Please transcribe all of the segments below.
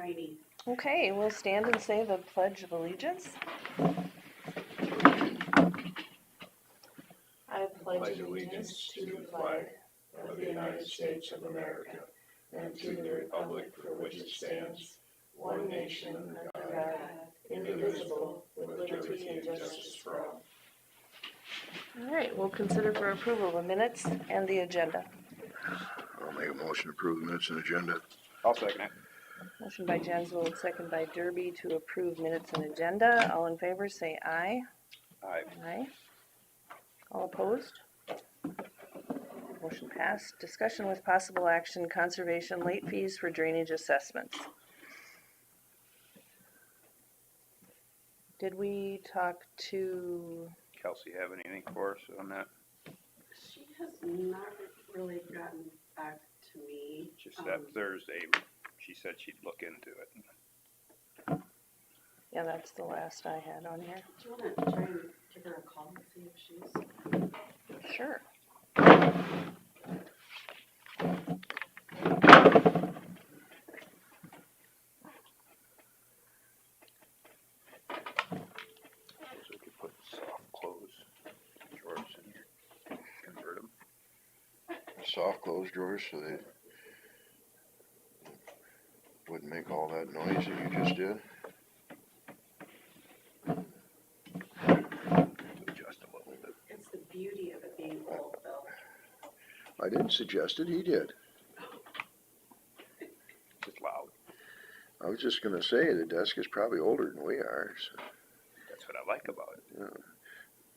tiny. Okay, we'll stand and say the Pledge of Allegiance. I pledge allegiance to the flag of the United States of America and to the republic for which it stands, one nation under God, indivisible, with liberty and justice for all. All right, we'll consider for approval the minutes and the agenda. I'll make a motion to approve the minutes and agenda. I'll second it. Motion by Jensvold, second by Derby to approve minutes and agenda. All in favor say aye. Aye. Aye. All opposed? Motion passed. Discussion with possible action, conservation late fees for drainage assessments. Did we talk to, Kelsey have anything for us on that? She has not really gotten back to me. Just that Thursday, she said she'd look into it. yeah, that's the last I had on here. Do you want to try and give her a call and see if she's... Sure. We could put soft close drawers in here, convert them. Soft close drawers so they wouldn't make all that noise that you just did. Adjust a little bit. It's the beauty of it being old, though. I didn't suggest it, he did. Just loud. I was just gonna say, the desk is probably older than we are, so, That's what I like about it. you know,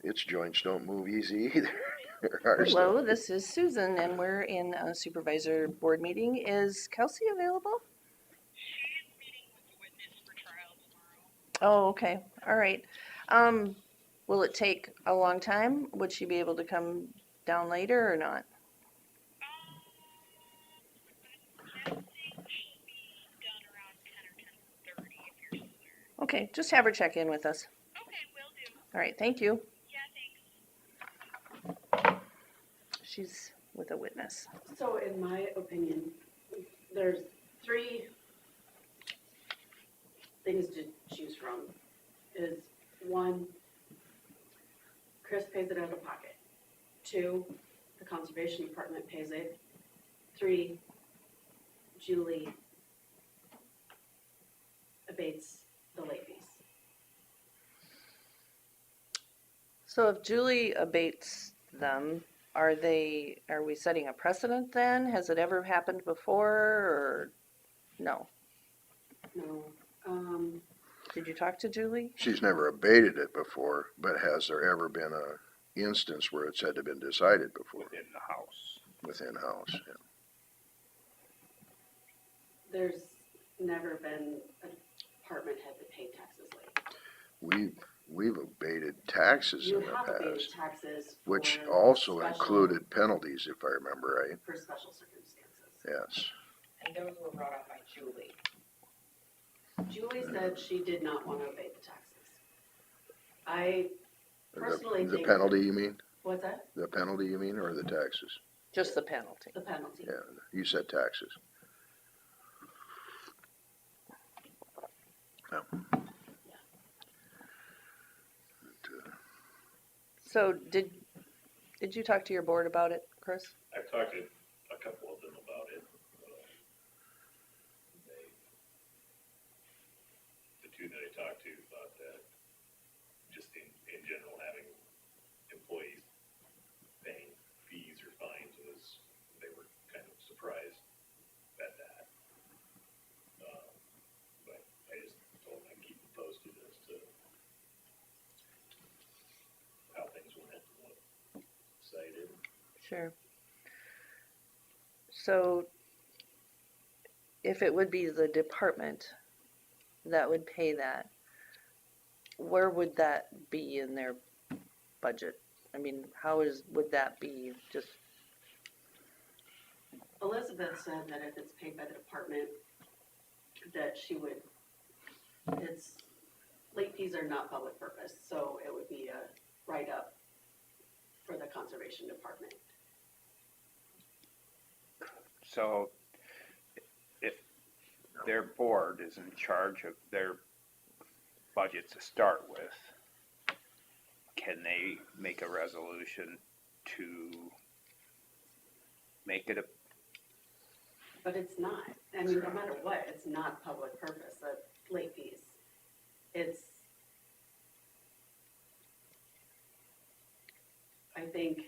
its joints don't move easy either. Ours Hello, don't. this is Susan, and we're in a supervisor board meeting. Is Kelsey available? She's meeting with the witness for trial tomorrow. Oh, okay. All right. Will it take a long time? Would she be able to come down later or not? I think she'll be done around 10 or 10:30 if you're still there. Okay, just have her check in with us. Okay, will do. All right, thank you. Yeah, thanks. She's with a witness. So in my opinion, there's 3 things to choose from. Is 1, Chris pays it out of pocket. 2, the conservation department pays it. 3, Julie abates the late fees. So if Julie abates them, are we setting a precedent then? Has it ever happened before or no? No, Did you talk to Julie? She's never abated it before, but has there ever been a instance where it's had to been decided before Within the house. within house? Yeah. there's never been a department head to pay taxes late. We've abated taxes You in the have abated past, taxes which for also special- included penalties, if I remember right. for special circumstances. Yes. And those were brought up by Julie. Julie said she did not want to abate the taxes. I personally The think. penalty, you mean? What's that? The penalty, you mean, or the taxes? Just the penalty. The penalty. Yeah, you said taxes. Yeah. So did you talk to your board about it, Chris? I've talked to a couple of them about it. The 2 that I talked to thought that just in general, having employees paying fees or fines they were kind of surprised at that. But I just told them I'd keep them posted as to how things went and what cited. Sure. So if it would be the department that would pay that, where would that be in their budget? I mean, would that be just, Elizabeth said that if it's paid by the department, that she would, late fees are not public purpose, so it would be a write-up for the conservation department. So if their board is in charge of their budget to start with, can they make a resolution to make it a, But it's not, I mean, no matter what, it's not public purpose, that late fees. It's, I think,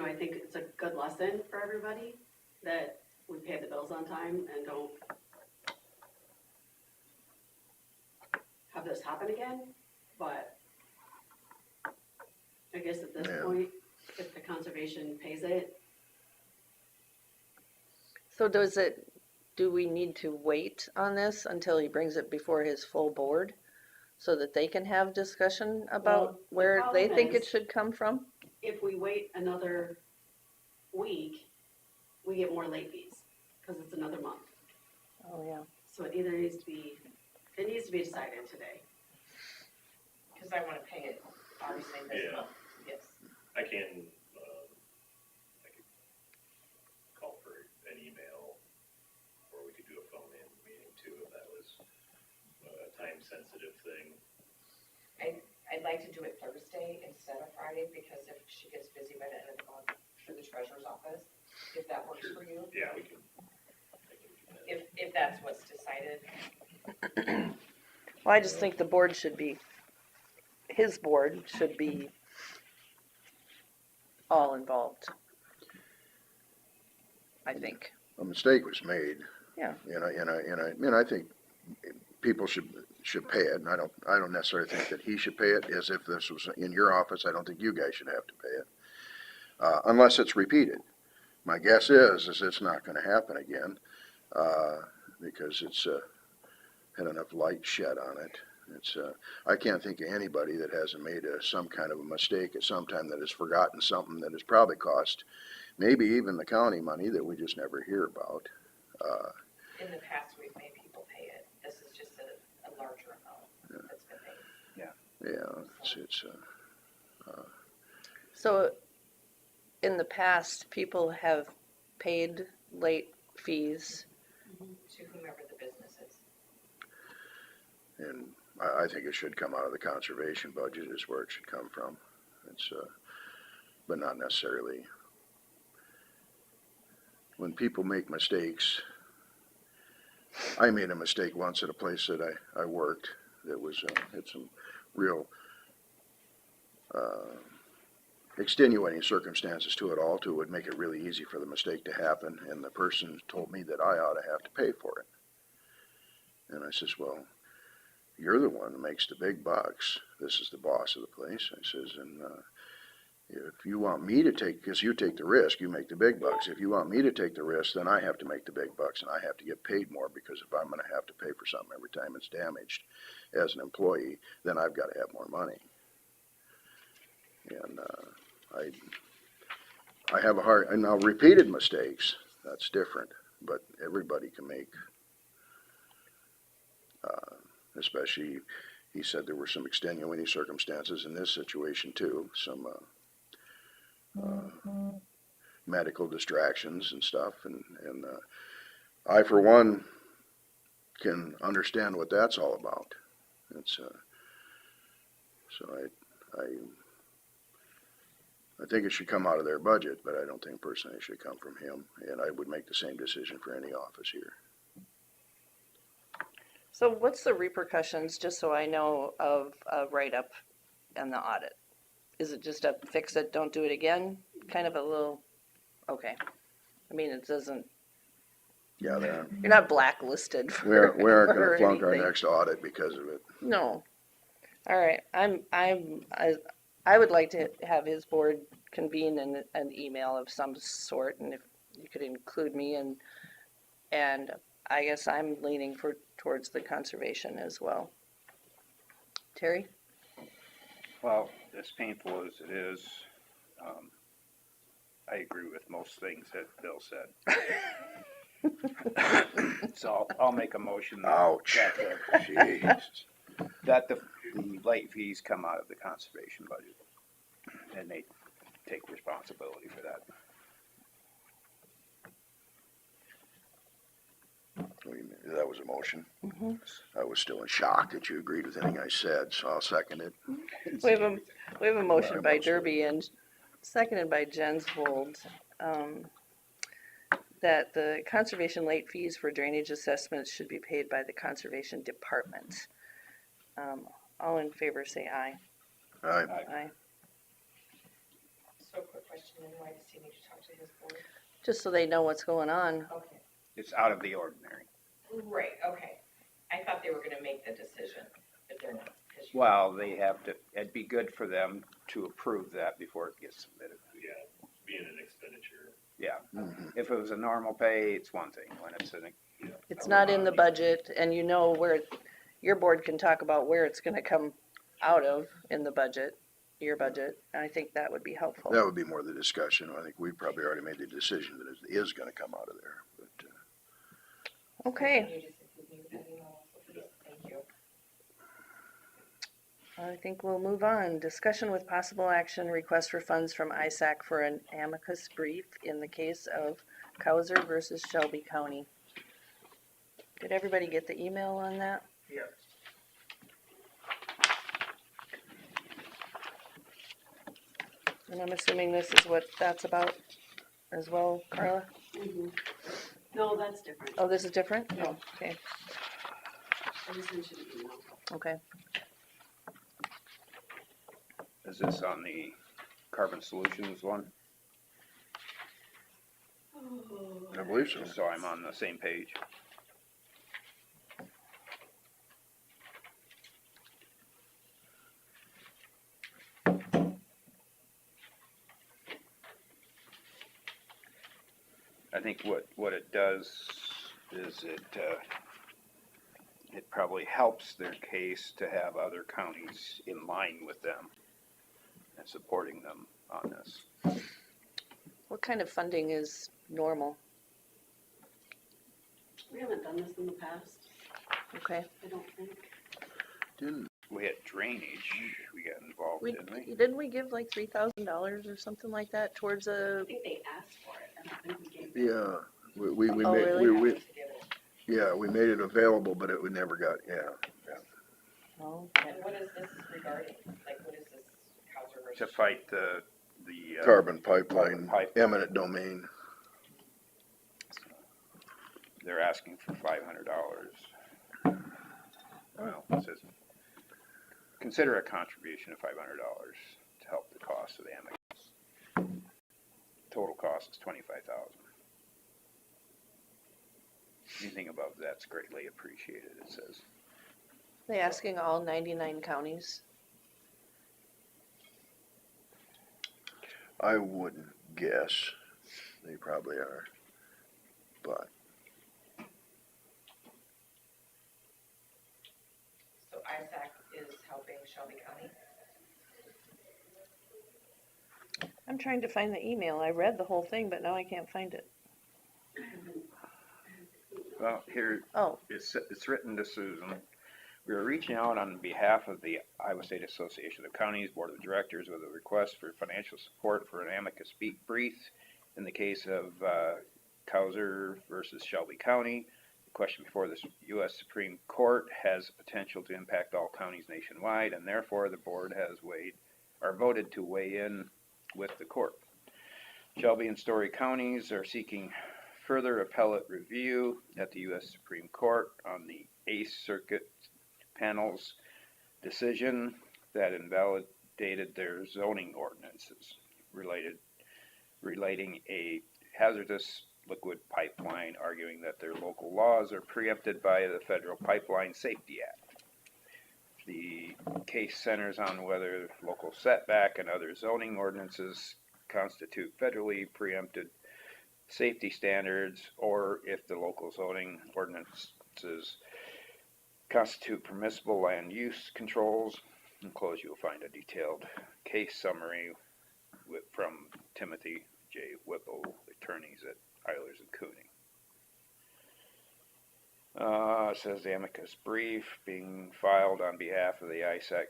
I think it's a good lesson for everybody that we pay the bills on time and don't have this happen again, but I guess at this Yeah. point, if the conservation pays it, So do we need to wait on this until he brings it before his full board? So that they can have discussion Well, about the where they problem think it is- should come from? if we wait another week, we get more late fees, because it's another month. Oh, yeah. So it either needs to be decided today. Because I wanna pay it, obviously, this Yeah. month, yes. I can, I could call for an email, or we could do a phone-in meeting too, if that was a time-sensitive thing. I'd like to do it Thursday instead of Friday, because if she gets busy by the end of the month for the treasurer's office, if that works Sure. for you, Yeah, we can. I can do that. if that's what's decided. Well, I just think the board should be, his board should be all involved. I think. A mistake was made. Yeah. And I think people should pay it, and I don't necessarily think that he should pay it, as if this was in your office, I don't think you guys should have to pay it. Unless it's repeated. My guess is it's not gonna happen again, because it's, had enough light shed on it. It's, I can't think of anybody that hasn't made some kind of a mistake at some time, that has forgotten something that has probably cost maybe even the county money that we just never hear about. In the past, we've made people pay it. This is just a larger amount that's been made. Yeah, it's, So in the past, people have paid late fees. To whomever the business is. and I think it should come out of the conservation budget is where it should come from. It's, but not necessarily. When people make mistakes, I made a mistake once at a place that I worked that was, had some real, extenuating circumstances to it all, to would make it really easy for the mistake to happen, and the person told me that I ought to have to pay for it. And I says, well, you're the one that makes the big bucks. This is the boss of the place. I says, and if you want me to take, because you take the risk, you make the big bucks. If you want me to take the risk, then I have to make the big bucks, and I have to get paid more, because if I'm going to have to pay for something every time it's damaged as an employee, then I've got to have more money. And I have a hard, and now repeated mistakes, that's different, but everybody can make, especially, he said there were some extenuating circumstances in this situation too, some medical distractions and stuff, and I, for one, can understand what that's all about. It's, so I think it should come out of their budget, but I don't think personally it should come from him, and I would make the same decision for any office here. So what's the repercussions, just so I know, of a write-up and the audit? Is it just a fix it, don't do it again, kind of a little, okay. I mean, it doesn't, Yeah, you're not blacklisted for we aren't for gonna flunk our anything. next audit because of it. No. All right, I would like to have his board convene an email of some sort, and if you could include me, and I guess I'm leaning towards the conservation as well. Terry? well, as painful as it is, I agree with most things that Bill said. So I'll make a motion. Ouch. Jeez. That the late fees come out of the conservation budget, and they take responsibility for that. was a motion. Mhm. I was still in shock that you agreed with anything I said, so I'll second it. We have a motion by most of it. Derby and seconded by Jensvold, that the conservation late fees for drainage assessments should be paid by the conservation department. All in favor say aye. Aye. Aye. So quick question, then why does he need to talk to his board? Just so they know what's going on. Okay. It's out of the ordinary. Right, okay. I thought they were gonna make the decision, but they're not. 'Cause you- Well, they have to, it'd be good for them to approve that before it gets submitted. Yeah, being an expenditure. Yeah, Mhm. if it was a normal pay, it's one thing, when it's an, It's not in the budget, and you know where, your board can talk about where it's gonna come out of in the budget, your budget. I think that would be helpful. That would be more the discussion. I think we probably already made the decision that it is gonna come out of there, but, Okay, Can you just include me with that email also, please? Thank you. I think we'll move on. Discussion with possible action, request for funds from ISAC for an amicus brief in the case of Cowser versus Shelby County. Did everybody get the email on that? Yeah. And I'm assuming this is what that's about as well, Carla? No, that's different. Oh, this is different? Oh, okay, I just sent you the email. okay. is this on the carbon solutions one? I believe so. Just so I'm on the same page. I think what it does is it probably helps their case to have other counties in line with them and supporting them on this. What kind of funding is normal? We haven't done this in the past, Okay. I don't think. Didn't, We had drainage, we got involved, didn't we? Didn't we give like $3,000 or something like that towards a, I think they asked for it, I don't think we gave it. yeah, we Oh, made, really? we, To give it. yeah, we made it available, but it, we never got, yeah. oh, And what is this regarding? Like, what is this Cowser versus? To fight the Carbon pipeline, pipe. eminent domain. They're asking for $500. Well, it says, consider a contribution of $500 to help the cost of the amicus. Total cost is $25,000. Anything above that's greatly appreciated, it says. they asking all 99 counties? I wouldn't guess. They probably are. But So ISAC is helping Shelby County? I'm trying to find the email. I read the whole thing, but now I can't find it. Well, here, Oh, it's written to Susan. We are reaching out on behalf of the Iowa State Association of Counties Board of Directors with a request for financial support for an amicus brief in the case of Cowser versus Shelby County. The question before the U.S. Supreme Court has potential to impact all counties nationwide, and therefore the board has voted to weigh in with the court. Shelby and Story counties are seeking further appellate review at the U.S. Supreme Court on the Eighth Circuit panel's decision that invalidated their zoning ordinances relating a hazardous liquid pipeline, arguing that their local laws are preempted by the Federal Pipeline Safety Act. The case centers on whether local setback and other zoning ordinances constitute federally preempted safety standards, or if the local zoning ordinances constitute permissible land use controls. Enclosed, you'll find a detailed case summary from Timothy J. Whipple, attorneys at Eilers and Cooning. It says the amicus brief being filed on behalf of the ISAC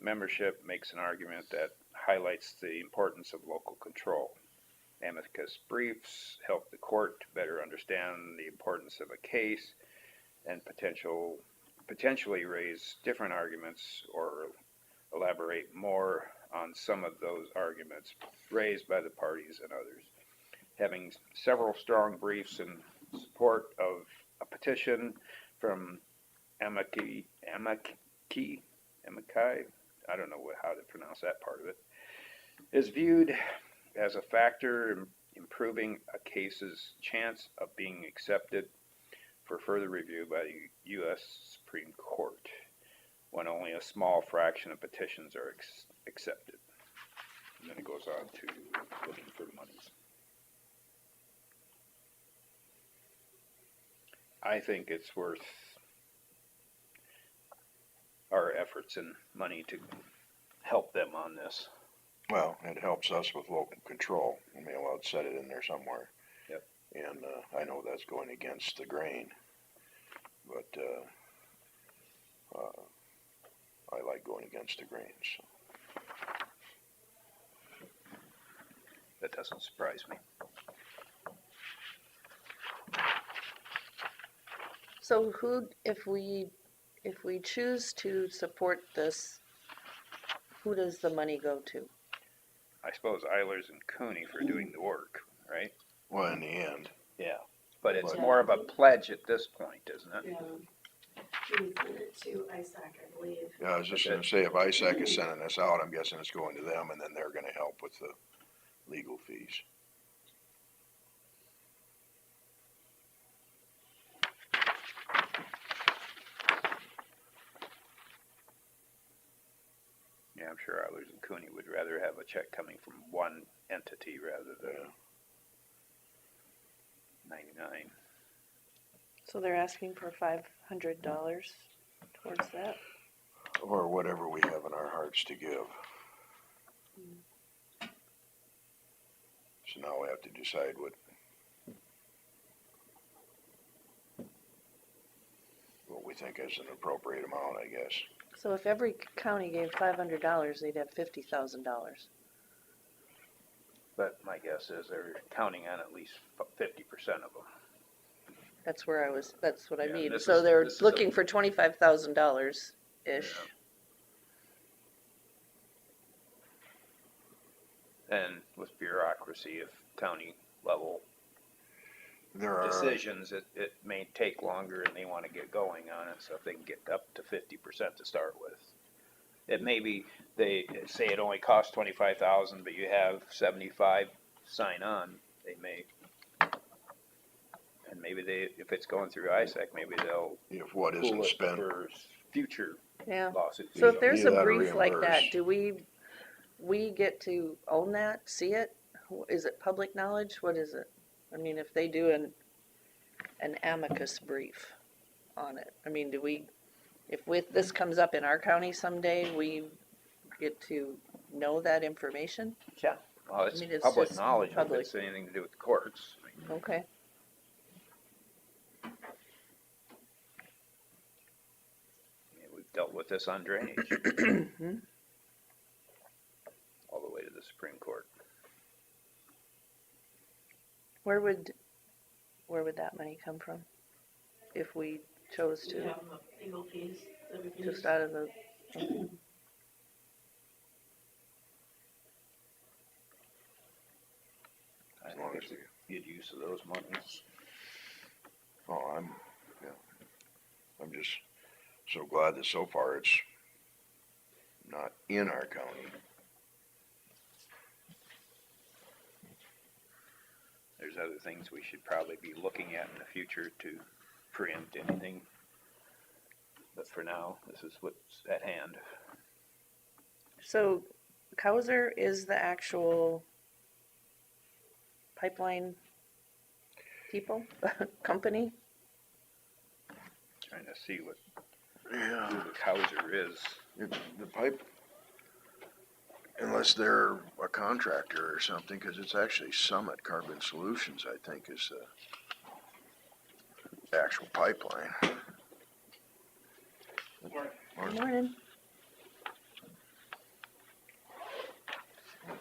membership makes an argument that highlights the importance of local control. Amicus briefs help the court to better understand the importance of a case and potentially raise different arguments or elaborate more on some of those arguments raised by the parties and others. Having several strong briefs in support of a petition from amici, I don't know how to pronounce that part of it, is viewed as a factor in improving a case's chance of being accepted for further review by the U.S. Supreme Court, when only a small fraction of petitions are accepted. And then it goes on to looking for monies. I think it's worth our efforts and money to help them on this. Well, it helps us with local control. I mean, well, it said it in there somewhere. Yep. And, I know that's going against the grain, but, I like going against the grain, so. That doesn't surprise me. So who, if we choose to support this, who does the money go to? I suppose Eilers and Cooney for doing the work, right? Well, in the end, Yeah. But it's But- more of a pledge at this point, isn't it? Yeah. We sent it to ISAC, I believe. yeah, I was just gonna say, if ISAC is sending this out, I'm guessing it's going to them, and then they're gonna help with the legal fees. Yeah, I'm sure Eilers and Cooney would rather have a check coming from one entity rather than 99. So they're asking for $500 towards that? Or whatever we have in our hearts to give. So now we have to decide what we think is an appropriate amount, I guess. So if every county gave $500, they'd have $50,000. But my guess is they're counting on at least 50% of them. That's where that's what I Yeah, mean. this So is- they're this is a- looking for $25,000-ish. Yeah. And with bureaucracy of county level There are, decisions, it may take longer and they want to get going on it, so if they can get up to 50% to start with. It may be, they say it only costs 25,000, but you have 75 sign on, they may, and maybe if it's going through ISAC, maybe they'll if what pool isn't it spent, for future Yeah. lawsuits. So if there's Either a that or brief like that, reimburse. do we get to own that, see it? Is it public knowledge? What is it? I mean, if they do an amicus brief on it, I mean, if this comes up in our county someday, we get to know that information? Well, it's I mean, it's public just knowledge if public. it's anything to do with the courts. Okay. We've dealt with this on drainage all the way to the Supreme Court. Where would that money come from? If we chose We to, have the legal fees that we can just use. out of the, I As think long it's as a good use of those monies. I'm just so glad that so far it's not in our county. There's other things we should probably be looking at in the future to preempt anything. But for now, this is what's at hand. so Kaiser is the actual pipeline people, company? Trying to see who Yeah. the Kaiser is. The pipe, unless they're a contractor or something, because it's actually Summit Carbon Solutions, I think, is the actual pipeline. Good morning. But,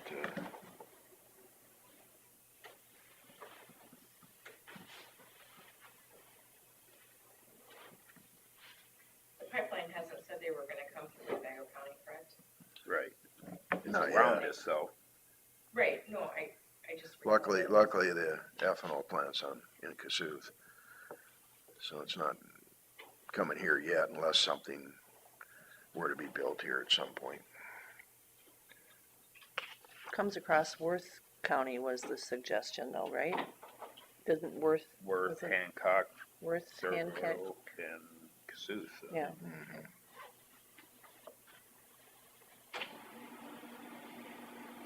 around this, though. Right, no, I just. Luckily, the ethanol plant's in Cassuth. So it's not coming here yet unless something were to be built here at some point. Comes across Worth County was the suggestion though, right? Doesn't Worth, Worth, Was it- Hancock, Worth, Hancock, Fairfield, and Cassuth. yeah. Mhm.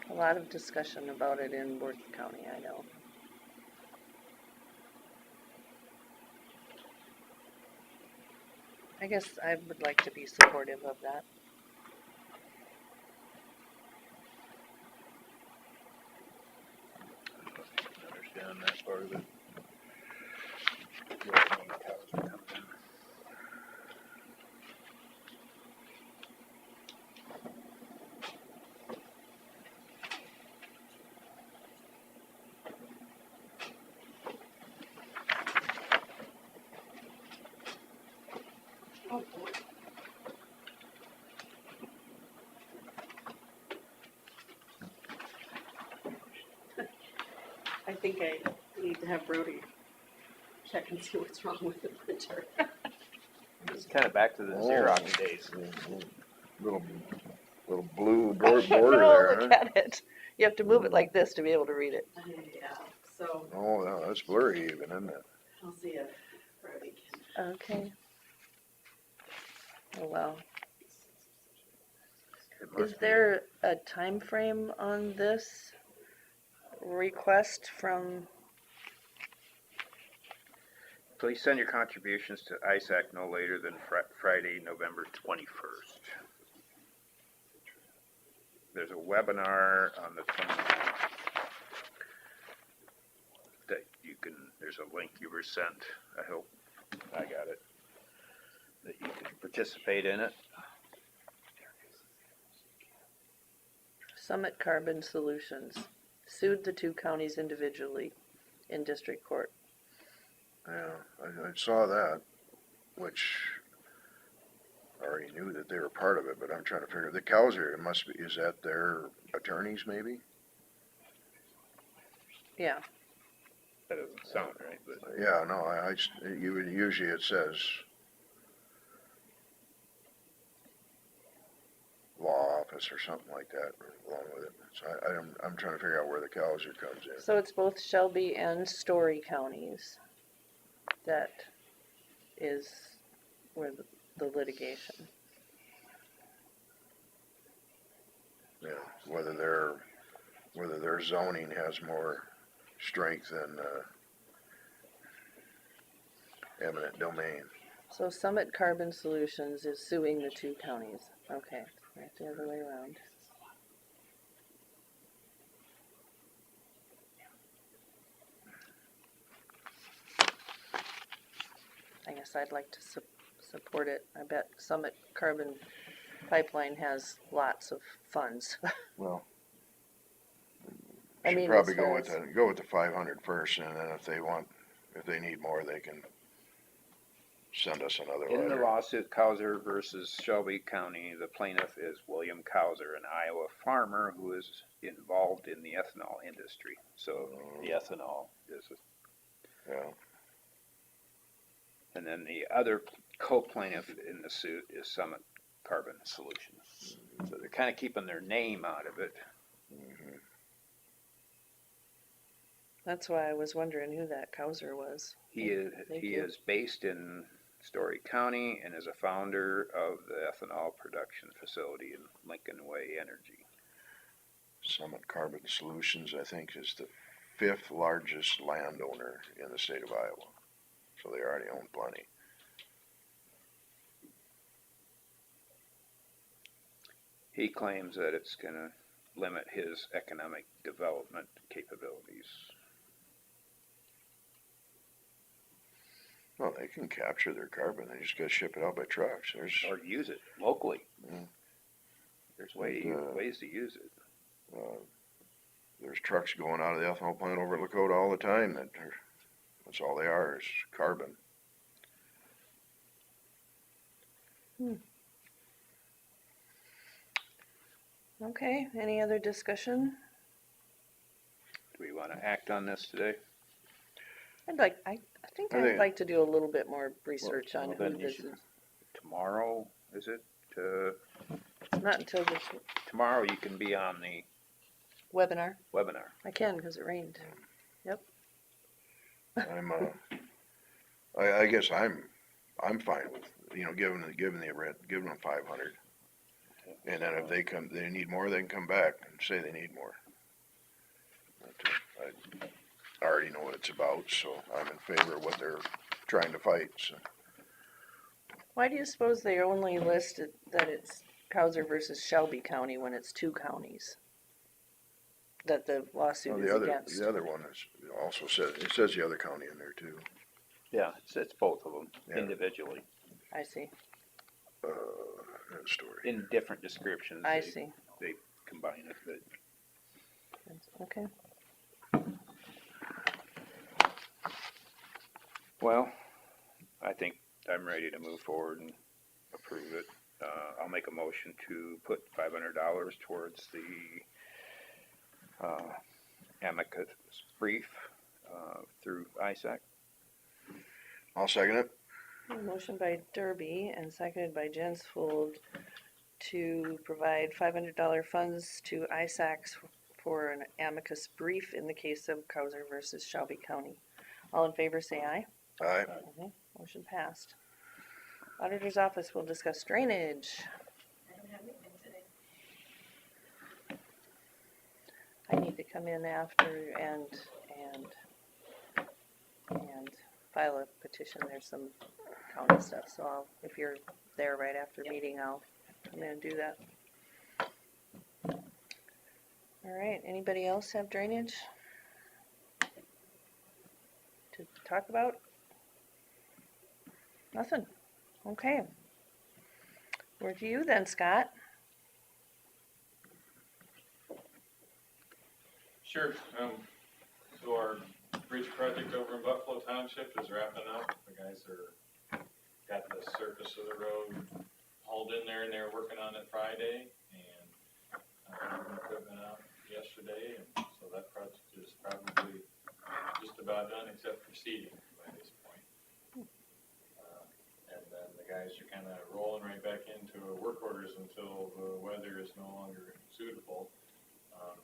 A lot of discussion about it in Worth County, I know. I guess I would like to be supportive of that. Understand that part of it. Yeah, I mean, cows are coming in. Oh, boy. I think I need to have Brody check and see what's wrong with the printer. It's kind of back to the Xerox days. Little blue No, border there, look huh? at it. You have to move it like this to be able to read it. Yeah, so Oh, no, that's blurry even, isn't it? I'll see if Brody can. Okay. Oh, well. It must Is be. there a time frame on this request from, Please send your contributions to ISAC no later than Friday, November 21st. There's a webinar on the 29th that you can, there's a link you were sent, I hope I got it, that you can participate in it. Summit Carbon Solutions sued the two counties individually in district court? Yeah, I saw that, which I already knew that they were part of it, but I'm trying to figure, the Cowser, it must be, is that their attorneys maybe? Yeah, That doesn't sound right, but Yeah, no, usually it says law office or something like that along with it. So I'm trying to figure out where the Cowser comes in. so it's both Shelby and Story counties that is where the litigation. Yeah, whether their zoning has more strength than, eminent domain. So Summit Carbon Solutions is suing the two counties. Okay, right the other way around. I guess I'd like to support it. I bet Summit Carbon Pipeline has lots of funds. Well, I should mean, probably as far go with the 500 first, and then if they need more, they can send us another in the letter. lawsuit, Cowser versus Shelby County, the plaintiff is William Cowser, an Iowa farmer who is involved in the ethanol industry. So the ethanol is, Yeah, and then the other co-plaintiff in the suit is Summit Carbon Solutions. So they're kind of keeping their name out of it. mhm. That's why I was wondering who that Cowser was. He is Thank he you. is based in Story County and is a founder of the ethanol production facility in Lincoln Way Energy. Summit Carbon Solutions, I think, is the 5th largest landowner in the state of Iowa. So they already own plenty. He claims that it's going to limit his economic development capabilities. Well, they can capture their carbon. They just got to ship it out by trucks. Or use it locally. Yeah. There's Yeah. ways to use it. There's trucks going out of the ethanol plant over at Lakota all the time that's all they are is carbon. Okay, any other discussion? Do we wanna act on this today? I think I'd think- like to do a little bit more research on well, who then you this should- is. Tomorrow, is it? It's not until this Tomorrow you can be on the webinar. webinar. I can, because it rained. I'm, I guess I'm fine with, giving them 500. And then if they need more, they can come back and say they need more. I already know what it's about, so I'm in favor of what they're trying to fight, so. Why do you suppose they only listed that it's Cowser versus Shelby County when it's 2 counties that the lawsuit Well, is against? the other one is also it says the other county in there too. Yeah, it's both of them Yeah. individually, I see, That story. in different descriptions. I They see. combine it, but Okay, well, I think I'm ready to move forward and approve it. I'll make a motion to put $500 towards the amicus brief through ISAC. I'll second it. a motion by Derby and seconded by Jensfold to provide $500 funds to ISACs for an amicus brief in the case of Cowser versus Shelby County. All in favor, say aye. Aye. Okay, motion passed. Auditor's office will discuss drainage. I don't have anything today. I need to come in after and file a petition. There's some county stuff, so if you're there right after meeting, I'll come in and do that. All right, anybody else have drainage to talk about? Nothing. Okay. Where to you then, Scott? Sure, so our bridge project over in Buffalo Township is wrapping up. The guys got the surface of the road hauled in there and they're working on it Friday and, moving equipment out yesterday, and so that project is probably just about done except for seeding by this point. And then the guys are kinda rolling right back into work orders until the weather is no longer suitable.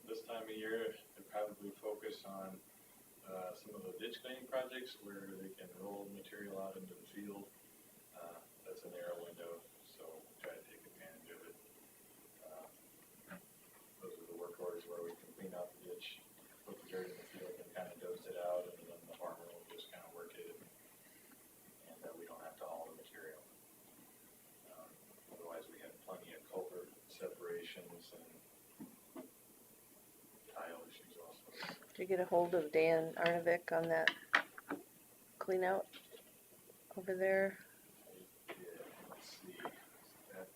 This time of year, they probably focus on some of the ditch cleaning projects where they can roll material out into the field. That's a narrow window, so try to take advantage of it. Those are the work orders where we can clean out the ditch, put the dirt in the field and kind of dose it out, and then the farmer will just kind of work it, and we don't have to haul the material. Otherwise, we have plenty of culvert separations and tile issues also. Did you get a hold of Dan Arnovic on that clean out over there? Yeah, let's see, that,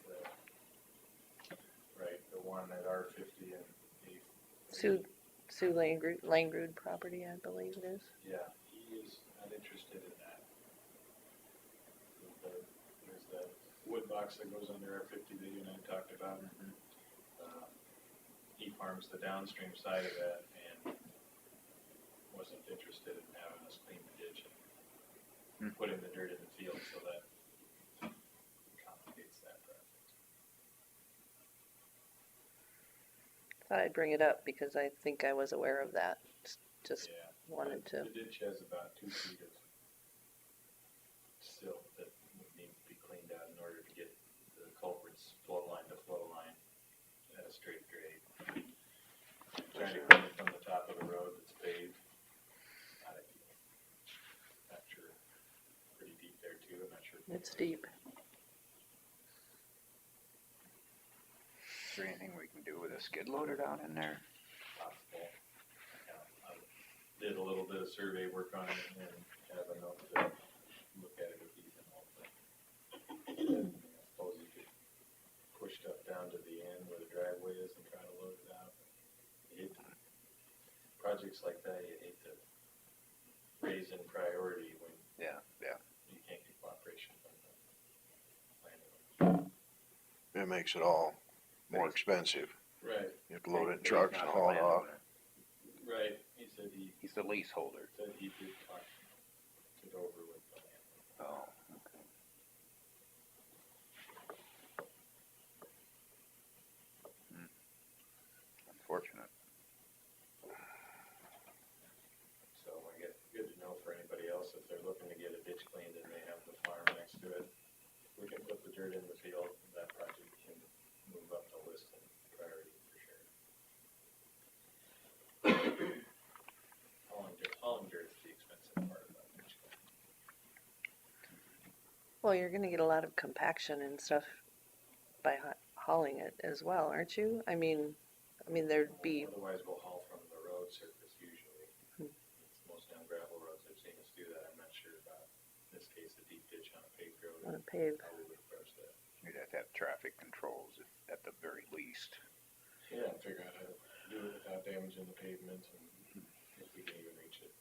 right, the one at R50 and A. Sue Langrud property, I believe it is. Yeah, he is not interested in that. There's that wood box that goes under R50 that you and I talked about. He farms the downstream side of that and wasn't interested in having us clean the ditch and putting the dirt in the field, so that complicates that project. Thought I'd bring it up because I think I was aware of that. Just Yeah. wanted to. The ditch has about 2 feet of silt that would need to be cleaned out in order to get the culvert's flow line to flow line at a straight grade. Trying to clean it from the top of the road that's paved, not ideal. Not sure, pretty deep there too, I'm not sure. It's deep. is there anything we can do with a skid loader down in there? Possible. I did a little bit of survey work on it and have a note to look at it with Ethan also. I suppose you could push stuff down to the end where the driveway is and try to load it out. Projects like that, you hate to raise in priority when Yeah. you can't get cooperation from the landowner. It makes it all more expensive. Right, You have to load it in But he's trucks not and the haul it off. landowner. right, he said he He's the leaseholder. did talk it over with the landlord. Oh, okay. Unfortunate. So I get, good to know for anybody else, if they're looking to get a ditch cleaned and they have the farm next to it, we can put the dirt in the field, that project can move up the list in priority for sure. Hauling dirt's the expensive part of that ditch cleaning. Well, you're gonna get a lot of compaction and stuff by hauling it as well, aren't you? I mean, there'd be, Otherwise, we'll haul from the road surface usually. Hmm. It's mostly on gravel roads, I've seen us do that, I'm not sure about, in this case, a deep ditch on a paved road. on a paved. How we would approach that. You'd have to have traffic controls at the very least. Yeah, figure out how to do it without damaging the pavement and if we can even reach it.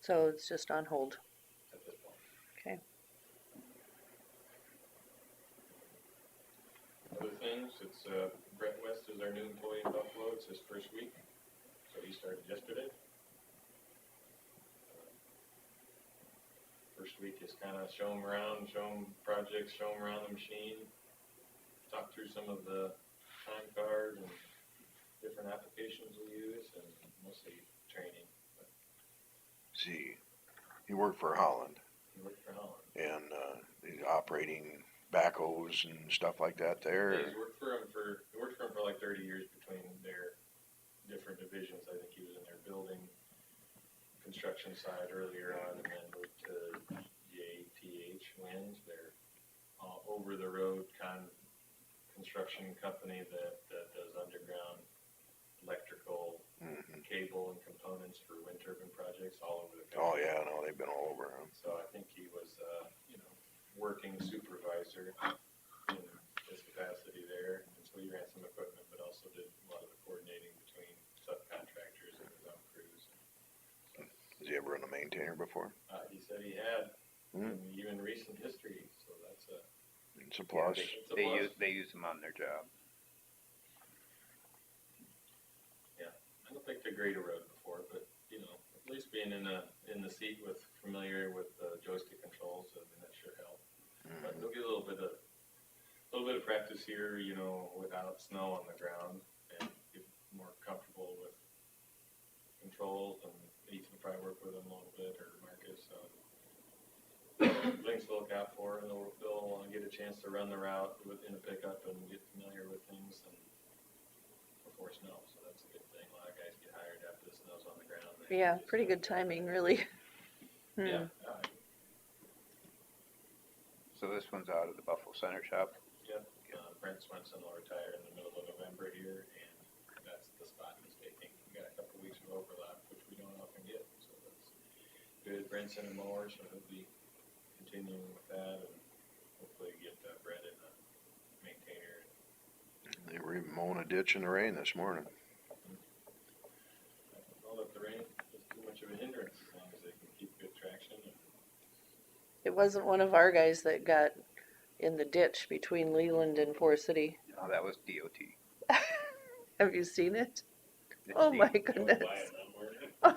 So it's just on hold. At this point. Okay. Other things, it's, Brett West is our new employee in Buffalo, it's his first week, so he started yesterday. First week is kinda show him around, show him projects, show him around the machine, talk through some of the time card and different applications we use, and mostly training. But See, he worked for Holland he worked for Holland. and, he's operating backhoes and stuff like that there. Yeah, he worked for him for like 30 years between their different divisions. I think he was in their building construction side earlier on, and then moved to JTH Wind, their over the road construction company that does underground electrical Mhm. cable and components for wind turbine projects all over the country. Oh, yeah, no, they've been all over him. So I think he was, working supervisor in his capacity there, and so he ran some equipment, but also did a lot of the coordinating between subcontractors and his own crews. Has he ever run a maintainer before? He said he had, Hmm. in even recent history, so that's a, It's a plus. it's a They plus. use them on their job. I don't think they grade a road before, but, at least being in the seat familiar with the joystick controls, I mean, that sure helped. But Mhm. they'll get a little bit of practice here, without snow on the ground, and get more comfortable with controls, and Ethan will probably work with them a little bit, or Marcus, so. Things to look out for, and they'll get a chance to run the route in a pickup and get familiar with things and before snow, so that's a good thing. A lot of guys get hired after the snow's on the ground. Yeah, pretty good timing, really. Yeah. So this one's out of the Buffalo Center shop. Yep, Brent Swenson will retire in the middle of November here, and that's the spot he's taking. We got a couple weeks of overlap, which we don't often get, so that's good. Brent's in a mower, so he'll be continuing with that, and hopefully get Brett in a maintainer. They were even mowing a ditch in the rain this morning. I don't know that the rain is too much of a hindrance, as long as they can keep good traction. And It wasn't one of our guys that got in the ditch between Leland and Forest City. Oh, that was DOT. Have you seen it? It's Oh my deep. goodness. I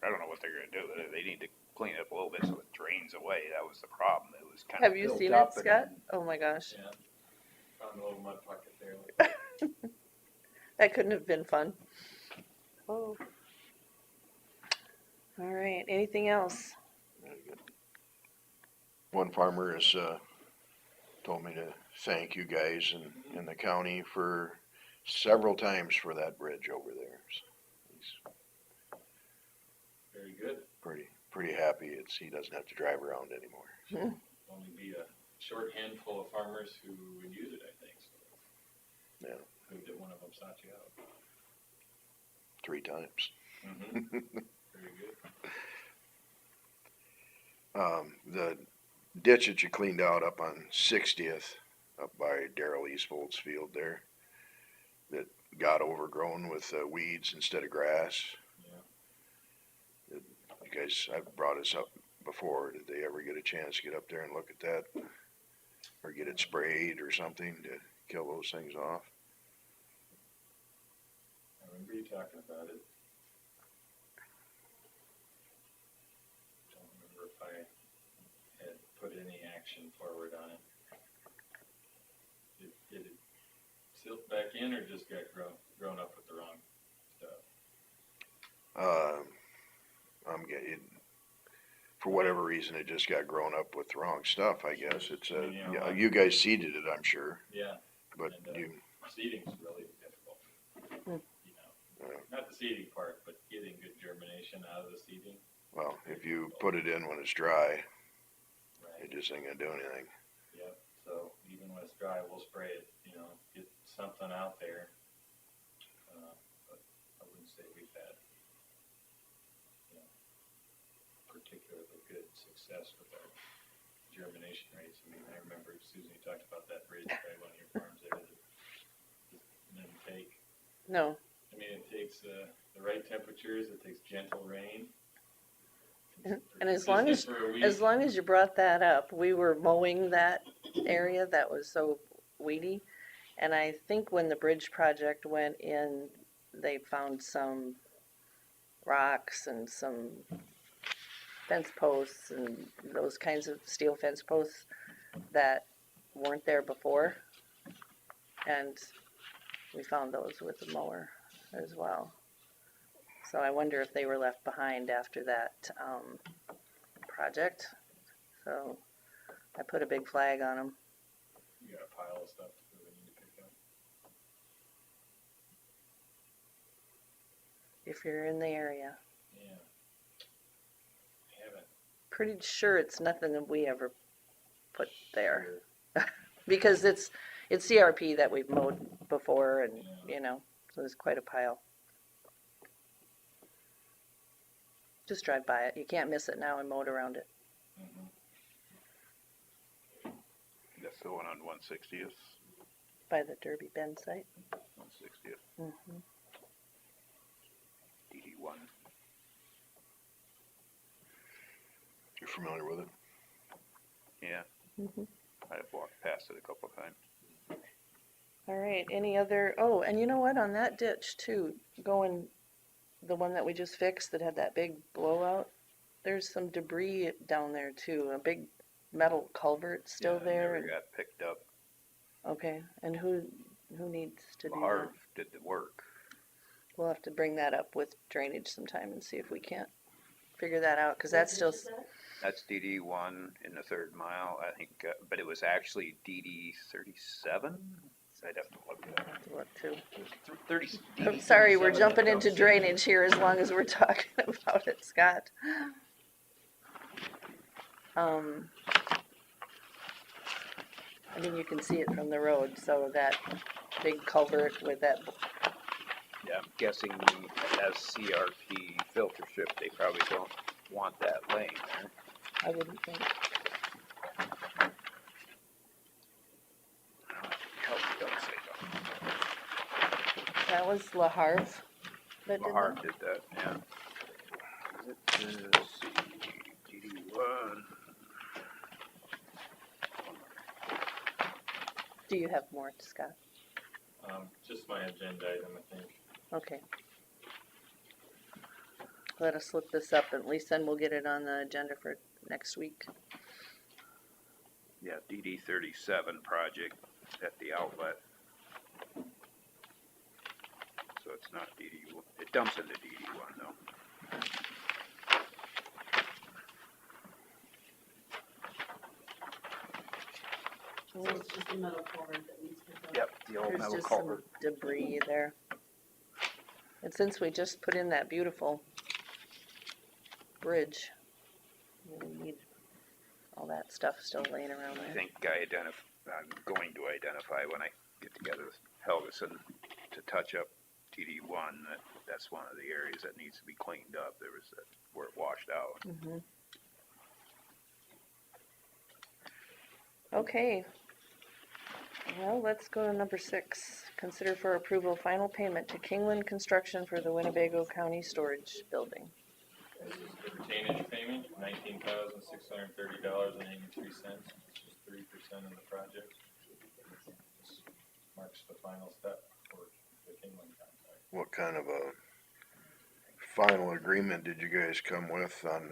don't know what they're gonna do. They need to clean it up a little bit so it drains away. That was the problem. It was kind of Have you built seen up it, and Scott? then- Oh my gosh. yeah, found a little mud pocket there. That couldn't have been fun. Oh. All right, anything else? One farmer has, told me to thank you guys in the county for several times for that bridge over there. So he's Very good. pretty happy he doesn't have to drive around anymore. Only be a short handful of farmers who would use it, I think, so. Yeah. Good that one of them sought you out. 3 times. Very good. The ditch that you cleaned out up on 60th, up by Darrell Eastvold's field there, that got overgrown with weeds instead of grass. Yeah. You guys, I've brought this up before. Did they ever get a chance to get up there and look at that? or get it sprayed or something to kill those things off. I remember you talking about it. Don't remember if I had put any action forward on it. Did it silt back in or just got grown up with the wrong stuff? I'm getting, for whatever reason, it just got grown up with the wrong stuff, I guess. It's yeah, you guys seeded it, I'm sure, Yeah, but and, you, seeding's really difficult. You know, not the seeding part, but getting good germination out of the seeding. well, if you put it in when it's dry, Right. it just ain't gonna do anything. Yep, so even when it's dry, we'll spray it, you know, get something out there. But I wouldn't say we've had, you know, particularly good success with our germination rates. I mean, I remember, Susan, you talked about that bridge by one of your farms there that just didn't take. No, I mean, it takes the right temperatures, it takes gentle rain. and as long as, Consistent for a week. as long as you brought that up, we were mowing that area that was so weedy. And I think when the bridge project went in, they found some rocks and some fence posts and those kinds of steel fence posts that weren't there before. And we found those with the mower as well. So I wonder if they were left behind after that project. So I put a big flag on them. You got a pile of stuff that we need to pick up. If you're in the area. Yeah. I haven't. Pretty sure it's nothing that we ever put there. Because it's CRP that we've mowed before and, Yeah. you know, so there's quite a pile. Just drive by it. You can't miss it now and mow it around it. Mhm. That's the one on 160th. By the Derby Bend site. 160th. Mm-hmm. DD1. You're familiar with it? Yeah, Mm-hmm. I've walked past it a couple of times. All right, any other, oh, and you know what, on that ditch too, going, the one that we just fixed that had that big blowout, there's some debris down there too, a big metal culvert still Yeah, there. Never And, got picked up. okay, and who needs to do that? Harv did the work. We'll have to bring that up with drainage sometime and see if we can't figure that out, cause that's still, That's DD1 in the 3rd mile, I think, but it was actually DD 37? I'd have to look at have to look too. it. 30, I'm DD sorry, we're 37 jumping into dumps. drainage here as long as we're talking about it, Scott. I mean, you can see it from the road, so that big culvert with that, Yeah, I'm guessing as CRP filter strip, they probably don't want that laying there. I wouldn't think. Help don't say That was La Harve that no. did Harv that? did that, yeah. Let's see, DD1. Do you have more, Scott? Just my agenda item, I think. Okay. Let us look this up, at least then we'll get it on the agenda for next week. Yeah, DD 37 project at the outlet. So it's not DD1, it dumps into DD1 though. So it's just a metal culvert that needs to go. Yep, the old There's metal just some culvert. debris there. And since we just put in that beautiful bridge, we need all that stuff still laying around I there. think I'm going to identify when I get together with Helgeson to touch up DD1, that's one of the areas that needs to be cleaned up. There was that, where it washed out. Mm-hmm. Okay. Well, let's go to number 6. Consider for approval final payment to Kingland Construction for the Winnebago County Storage Building. This is the retainage payment, $19,630.83. It's just 3% of the project. This marks the final step for the Kingland contract. What kind of a final agreement did you guys come with on,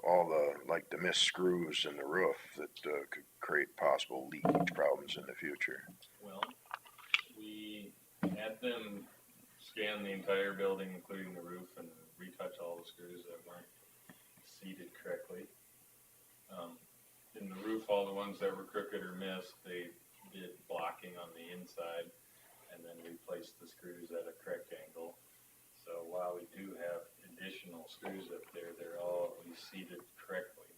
all the, like the missed screws in the roof that, could create possible leakage problems in the future? Well, we had them scan the entire building, including the roof, and retouch all the screws that weren't seated correctly. In the roof, all the ones that were crooked or missed, they did blocking on the inside and then replaced the screws at a correct angle. So while we do have additional screws up there, they're all at least seated correctly,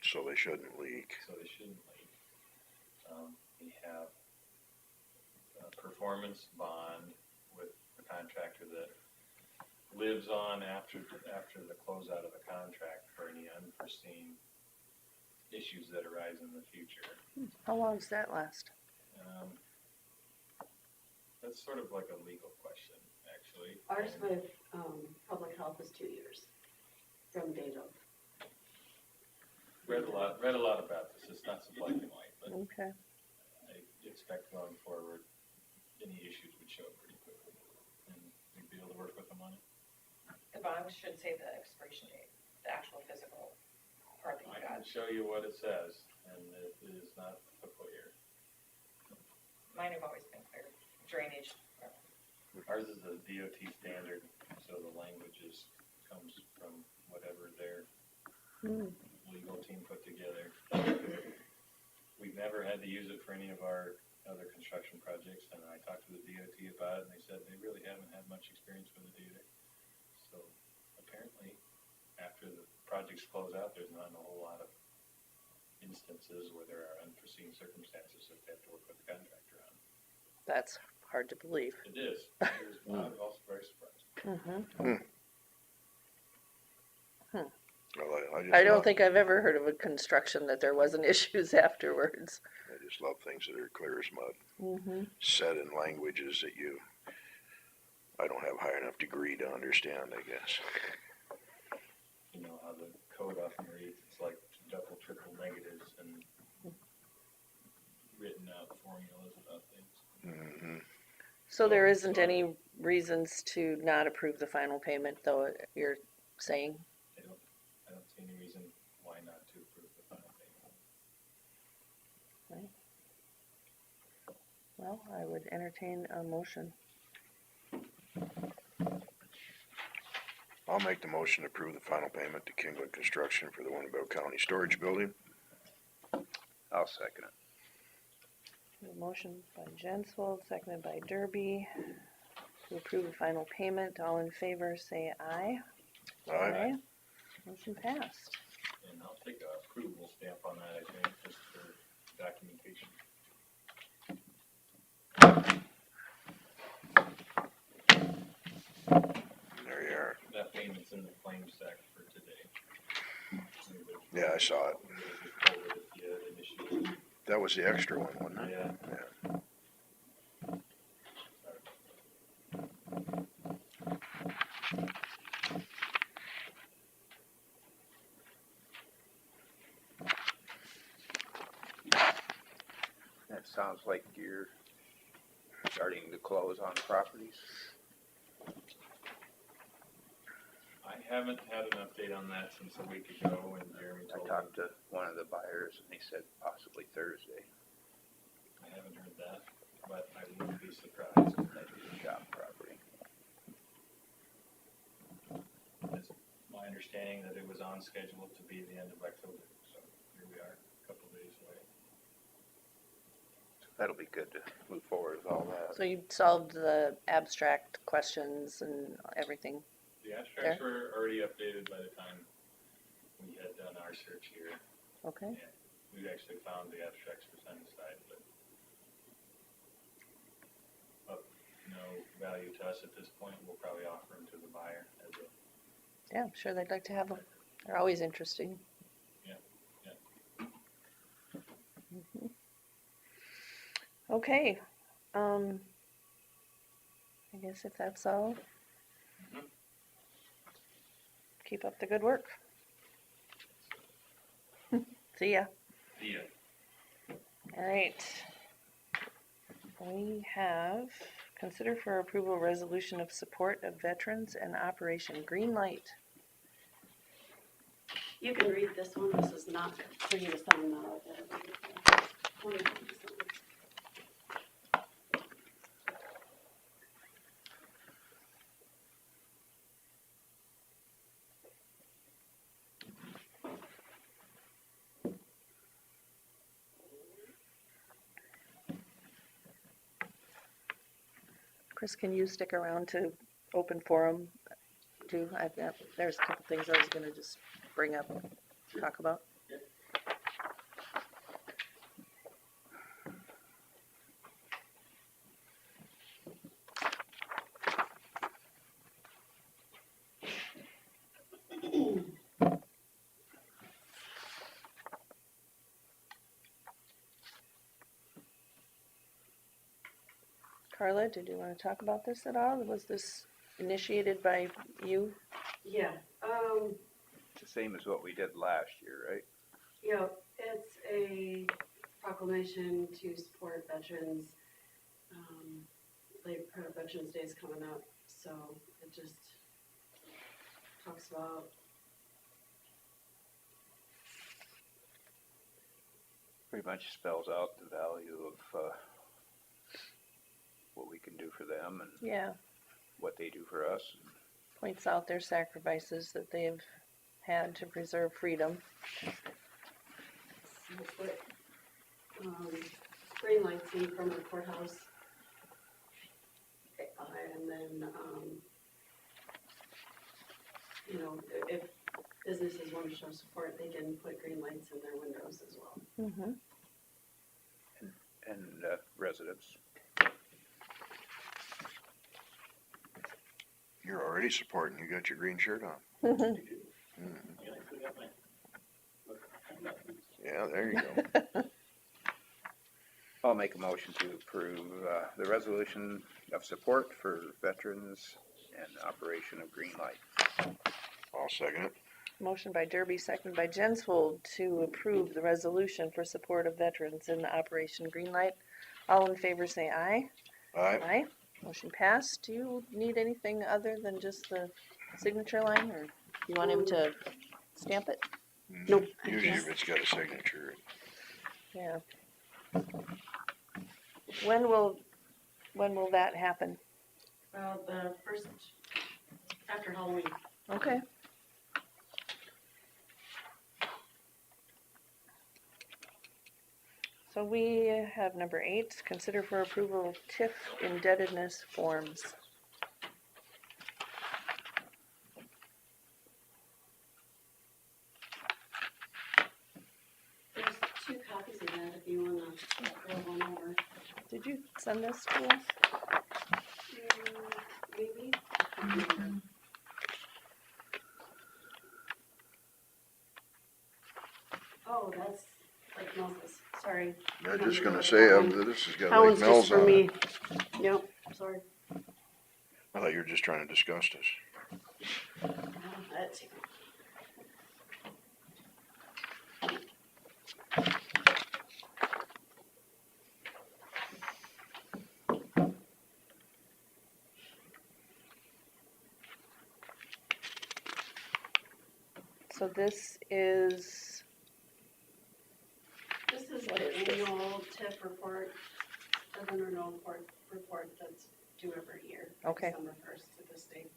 So they shouldn't leak. so they shouldn't leak. We have a performance bond with the contractor that lives on after the closeout of the contract for any unforeseen issues that arise in the future. How long does that last? That's sort of like a legal question, actually. Ours And with, public health is 2 years from date of. read a lot about this. It's not so black and white, but Okay. I expect going forward, any issues would show up pretty quickly, and we'd be able to work with them on it. The bond should say the expiration date, the actual physical part that I you can got. show you what it says, and it is not a clear. Mine have always been clear. Drainage, Ours is a DOT standard, so the language comes from whatever their legal team put together. We've never had to use it for any of our other construction projects, and I talked to the DOT about it, and they said they really haven't had much experience with it either. So apparently, after the projects close out, there's not a whole lot of instances where there are unforeseen circumstances that they have to work with the contractor on. That's hard to believe. It is. I was also very surprised. Well, I don't love- think I've ever heard of a construction that there wasn't issues afterwards. I just love things that are clear as mud, Mm-hmm. said in languages that I don't have high enough degree to understand, I guess. You know how the code often reads, it's like double, triple negatives and written out formulas about things. Mm-hmm. So there isn't any reasons to not approve the final payment, though, you're saying? I don't see any reason why not to approve the final payment. Well, I would entertain a motion. I'll make the motion to approve the final payment to Kingwood Construction for the Winnebago County Storage Building. I'll second it. A motion by Jensvold, seconded by Derby, to approve the final payment. All in favor, say aye. Aye. Motion passed. And I'll take a approval stamp on that, I think, just for documentation. There you are. That payment's in the claim stack for today. Yeah, I saw it. We would've just pulled it if you had initiated. That was the extra one, wasn't it? Yeah. Yeah. That sounds like you're starting to close on properties. I haven't had an update on that since a week ago when Jeremy I told me. talked to one of the buyers and they said possibly Thursday. I haven't heard that, but I wouldn't be surprised. That'd be a shop property. It's my understanding that it was on schedule to be the end of October, so here we are, a couple of days away. That'll be good to move forward with all that. So you solved the abstract questions and everything? The abstracts were already updated by the time we had done our search here. Okay. And we actually found the abstracts for Sunnyside, but of no value to us at this point. We'll probably offer them to the buyer as a. Yeah, I'm sure they'd like to have them. They're always interesting. Yeah, yeah. Mhm. Okay, I guess if that's all, Mhm. keep up the good work. See ya. Yeah. All right. We have consider for approval resolution of support of veterans and Operation Green Light. You can read this one, this is not for you to sign now. Chris, can you stick around to open forum too? There's a couple things I was gonna just bring up, talk about. Carla, did you want to talk about this at all? Was this initiated by you? Yeah, It's the same as what we did last year, right? yeah, it's a proclamation to support veterans. Veterans Day is coming up, so it just talks about Pretty much spells out the value of what we can do for them and Yeah, what they do for us. points out their sacrifices that they have had to preserve freedom. what, green lights in front of the courthouse. And then, you know, if businesses want to show support, they can put green lights in their windows as well. Mm-hmm. And residents. You're already supporting, you got your green shirt on. Mm-hmm. Yeah, there you go. I'll make a motion to approve the resolution of support for veterans and operation of Green Light. I'll second it. Motion by Derby, seconded by Jensvold to approve the resolution for support of veterans in the Operation Greenlight. All in favor say aye. Aye. Aye. Motion passed. Do you need anything other than just the signature line, or you want him to stamp it? Nope. Usually if it's got a signature. Yeah. When will that happen? The first, after Halloween. Okay. So we have number 8, consider for approval of TIF indebtedness forms. There's 2 copies of that if you wanna throw one over. Did you send this to us? Maybe? Oh, that's like Moses, sorry. I was just gonna say, this has That got one's Lake just Mills for on me. it. Yep, sorry. I thought you were just trying to disgust us. That's it. So this is, This is the annual TIF report, the renewal report that's due every year. Okay. December 1st to the state.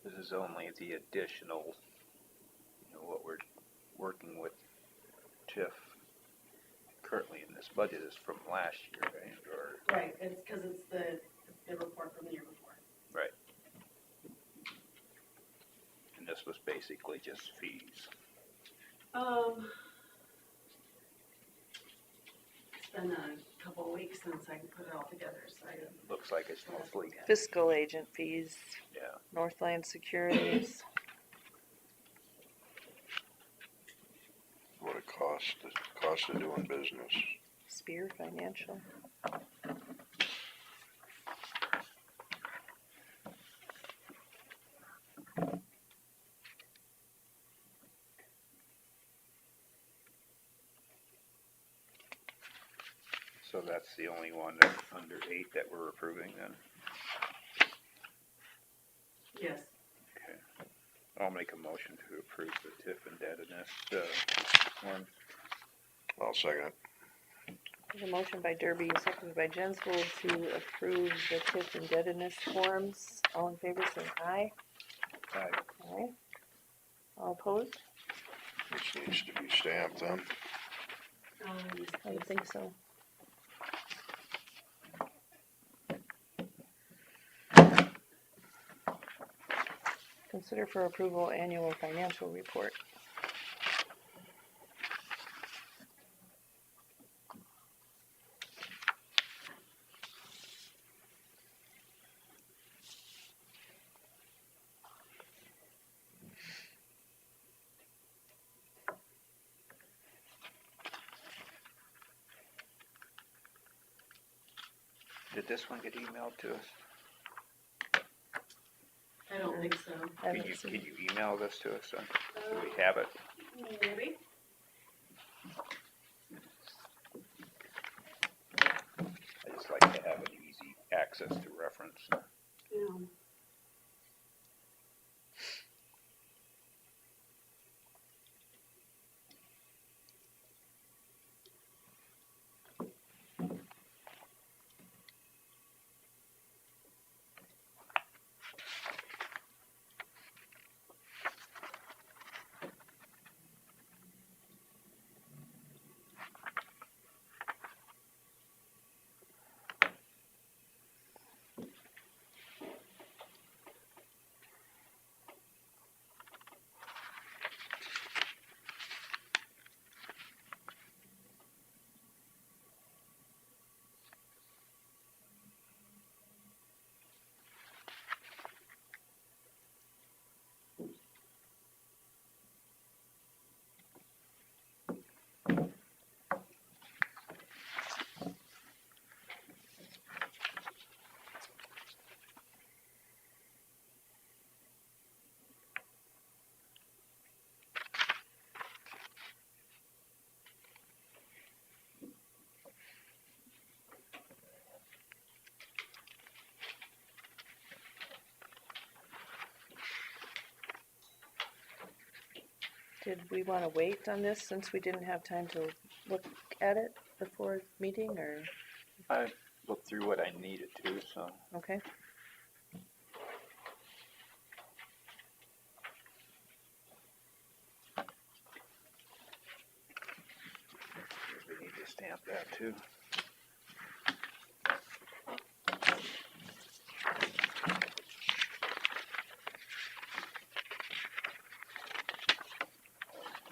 This is only the additional, what we're working with TIF currently in this budget is from last year, right? Or, Right, it's because it's the report from the year before. right. And this was basically just fees. It's been a couple of weeks since I put it all together, so I didn't. Looks like it's mostly, fiscal agent fees, yeah. Northland Securities. What it costs, the cost of doing business. Spear Financial. So that's the only one that's under 8 that we're approving then? Yes. Okay. I'll make a motion to approve the TIF indebtedness, form. I'll second it. There's a motion by Derby, seconded by Jensvold to approve the TIF indebtedness forms. All in favor, say aye. Aye. Aye. All opposed? This needs to be stamped then. Yes, I would think so. Consider for approval annual financial report. Did this one get emailed to us? I don't think so. I Can haven't you, seen can it. you email this to us then? Do we have it? Maybe. I just like to have an easy access to reference. Yeah. Did we want to wait on this since we didn't have time to look at it before meeting, or, I looked through what I needed to, so. okay? We need to stamp that too.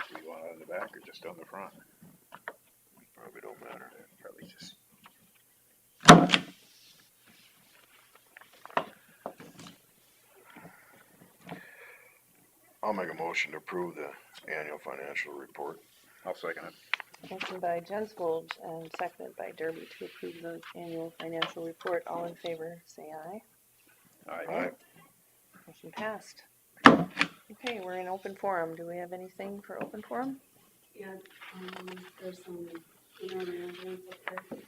Do you want it on the back or just on the front? Probably don't matter. Probably just. I'll make a motion to approve the annual financial report. I'll second it. Motion by Jensvold and seconded by Derby to approve the annual financial report. All in favor, say aye. Aye. Motion passed. Okay, we're in open forum. Do we have anything for open forum? Yeah, there's some arrangements up there.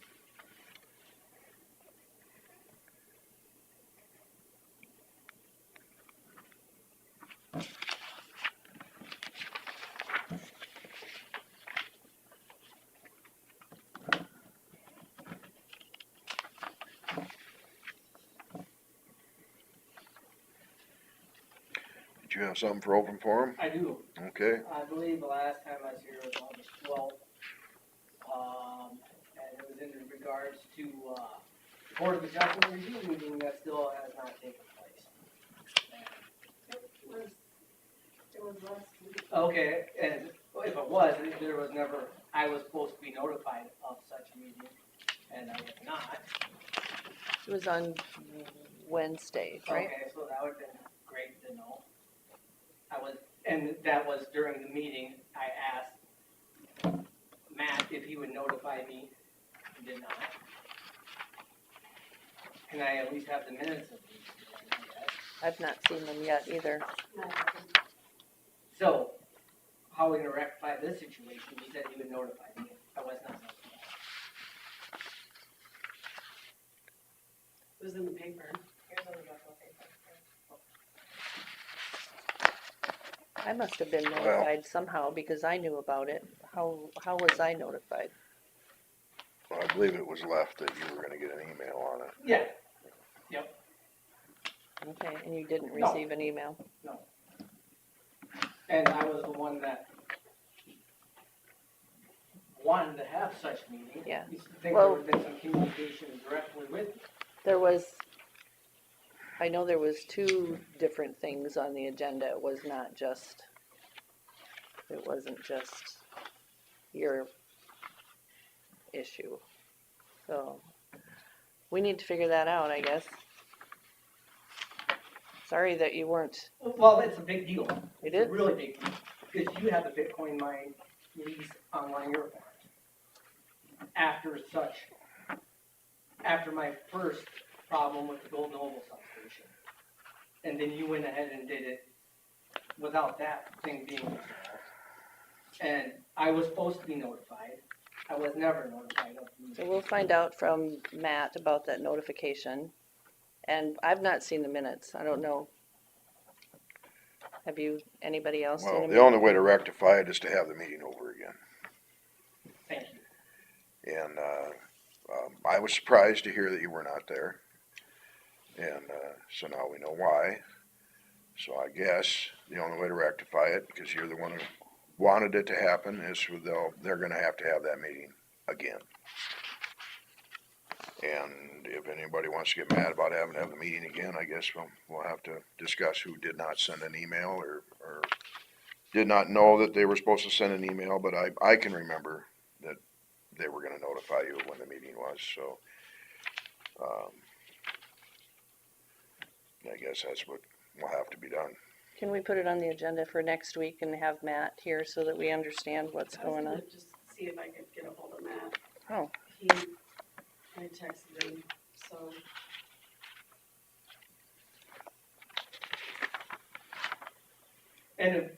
Did you have something for open forum? I do. Okay, I believe the last time I was here was August 12th. And it was in regards to, Board of Adjustment review meeting that still has not taken place. It was last week. Okay, and if it was, there was never, I was supposed to be notified of such a meeting, and I was not. It was on Wednesday, right? Okay, so that would've been great to know. And that was during the meeting, I asked Matt if he would notify me, he did not. Can I at least have the minutes of these? Yes. I've not seen them yet either. So, how are we gonna rectify this situation? He said he would notify me if I was not notified. paper. Here's on the Buffalo paper. I must have been Well- notified somehow because I knew about it. How was I notified? Well, I believe it was left that you were gonna get an email on it. Yeah, Okay, and you didn't No. receive an email? and I was the one that wanted to have such meeting. Yeah. You think there Well- would have been some communication directly with me. There was, I know there was two different things on the agenda. It was not just, it wasn't just your issue. So, we need to figure that out, I guess. Sorry that you weren't, Well, it's a big deal. it It's is, a really big deal, because you have a Bitcoin mine lease on one of your farms. After my first problem with the Golden Oval substation. And then you went ahead and did it without that thing being resolved. And I was supposed to be notified. I was never notified of the so we'll find out from Matt about that notification. And I've not seen the minutes, I don't know. Have you, anybody else seen Well, them? the only way to rectify it is to have the meeting over again. Thank you. And, I was surprised to hear that you were not there. And, so now we know why. So I guess the only way to rectify it, because you're the one who wanted it to happen, is they're gonna have to have that meeting again. And if anybody wants to get mad about having to have the meeting again, I guess we'll have to discuss who did not send an email or did not know that they were supposed to send an email, but I can remember that they were gonna notify you when the meeting was, so. I guess that's what will have to be done. Can we put it on the agenda for next week and have Matt here so that we understand what's I was going on? gonna just see if I could get a hold of Matt. Oh. I texted him, so. And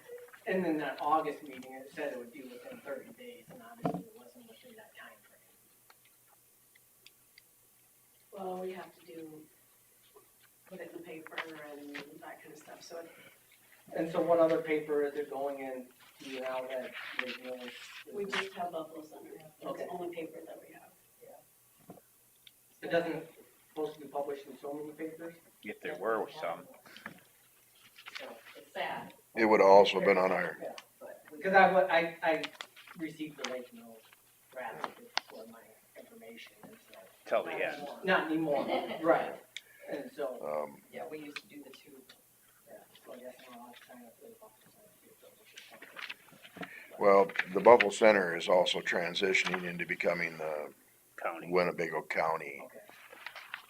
in that August meeting, it said it would be within 30 days, and obviously it wasn't within that time frame. Well, we have to put it in the paper and that kind of stuff, so And so what other paper is it going in, do you know that, we just have Buffalo Center. That's Okay. the only paper that we have. it doesn't supposed to be published in so many papers? If there were some, So it's sad. It would have also been on our, Yeah, but, because I received the Lake Mill draft for my information, and so. till the end. Not anymore, right, and so, Yeah, we used to do the two. yeah, so I guess I'm allowed to sign up for the Buffalo Center, see if they'll issue something. well, the Buffalo Center is also transitioning into becoming the County. Winnebago County Okay,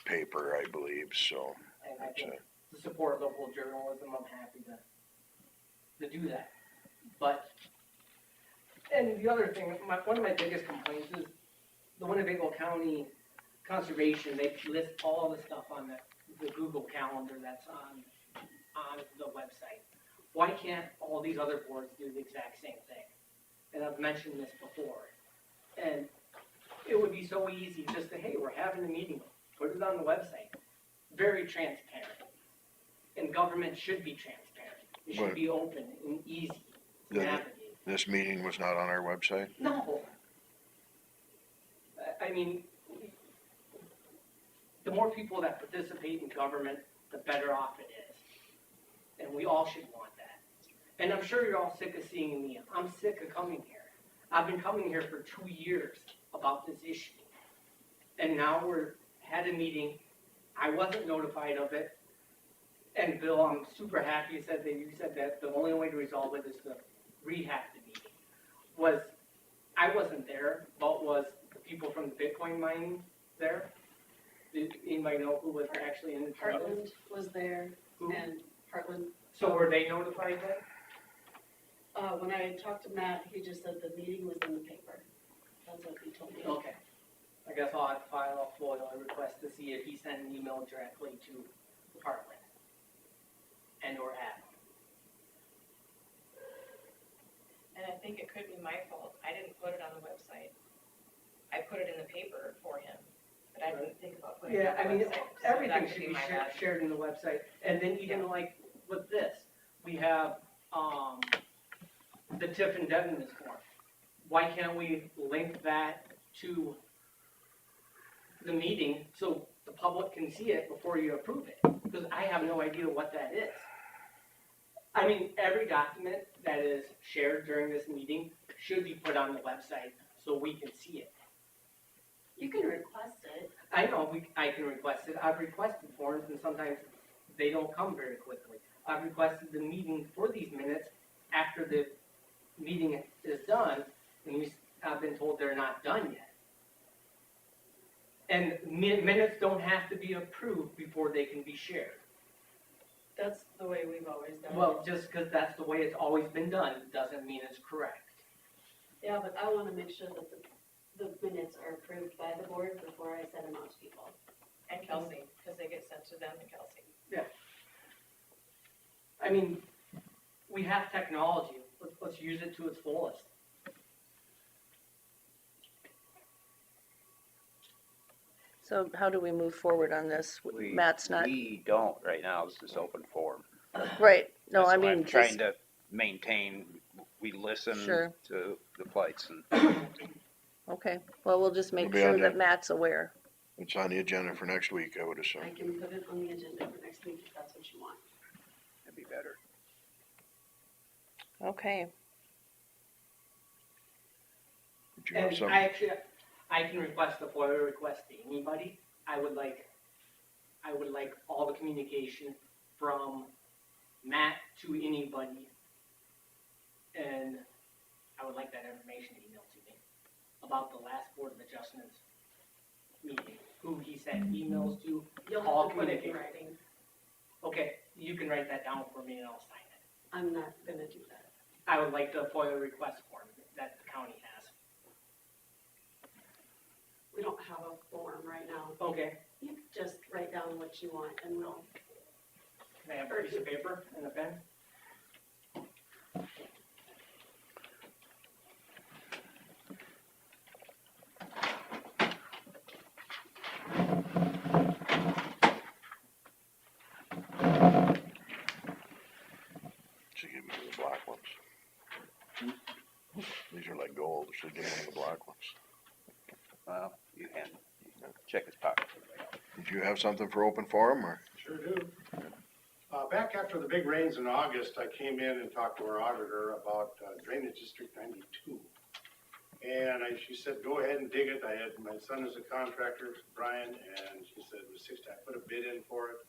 paper, I believe, so. and I it's, think to support local journalism, I'm happy to do that. But, and the other thing, one of my biggest complaints is the Winnebago County Conservation, they list all the stuff on the Google Calendar that's on the website. Why can't all these other boards do the exact same thing? And I've mentioned this before. And it would be so easy just to, hey, we're having a meeting, put it on the website. Very transparent. And government should be transparent. It should Right. be open and easy to The- navigate. This meeting was not on our website? No. I mean, the more people that participate in government, the better off it is. And we all should want that. And I'm sure you're all sick of seeing me. I'm sick of coming here. I've been coming here for 2 years about this issue. And now had a meeting. I wasn't notified of it. And Bill, I'm super happy you said that the only way to resolve it is to rehab the meeting. I wasn't there, but was the people from the Bitcoin mining there? Did anybody know who was actually in the attendance? Heartland was there, Who? and Heartland, So were they notified then? when I talked to Matt, he just said the meeting was in the paper. That's what he told me. Okay. I guess I'll have to file a FOIL request to see if he sent an email directly to Heartland and/or Adam. And I think it could be my fault. I didn't put it on the website. I put it in the paper for him. But I didn't think about putting Yeah, it on I the mean, website, so everything that could should be be my bad. shared in the website, and then even like with this, we have, the TIF and Devon's form. Why can't we link that to the meeting so the public can see it before you approve it? Because I have no idea what that is. I mean, every document that is shared during this meeting should be put on the website so we can see it. You can request it. I know I can request it. I've requested forms and sometimes they don't come very quickly. I've requested the meeting for these minutes after the meeting is done, and I've been told they're not done yet. And minutes don't have to be approved before they can be shared. That's the way we've always done it. Well, just because that's the way it's always been done, doesn't mean it's correct. Yeah, but I wanna make sure that the minutes are approved by the board before I send them out to people. And Kelsey, because they get sent to them and Kelsey. I mean, we have technology. Let's use it to its fullest. So how do we move forward on this? Matt's not, We don't right now, this is open forum. right, no, That's I why mean, I'm trying just, to maintain, we listen Sure. to the plights and okay, well, we'll just make It'll be sure on that there. Matt's aware. It's on the agenda for next week, I would assume. I can put it on the agenda for next week if that's what you want. it'd be better. Okay, Did you have And some? I can request a FOIA request to anybody. I would like all the communication from Matt to anybody. And I would like that information emailed to me about the last Board of Adjustments meeting, who he sent emails to. You'll All have to put it in communication. writing. Okay, you can write that down for me and I'll sign it. I'm not gonna do that. I would like the FOIA request form that the county has. We don't have a form right now. Okay, You just write down what you want and we'll, can I have a piece of paper and a pen? Should give me the black ones. These are like gold, should give me the black ones. Well, you can check his pocket. Did you have something for open forum, or? Sure do. Back after the big rains in August, I came in and talked to our auditor about Drainage District 92. And she said, go ahead and dig it. My son is a contractor, Brian, and she said it was 60. I put a bid in for it.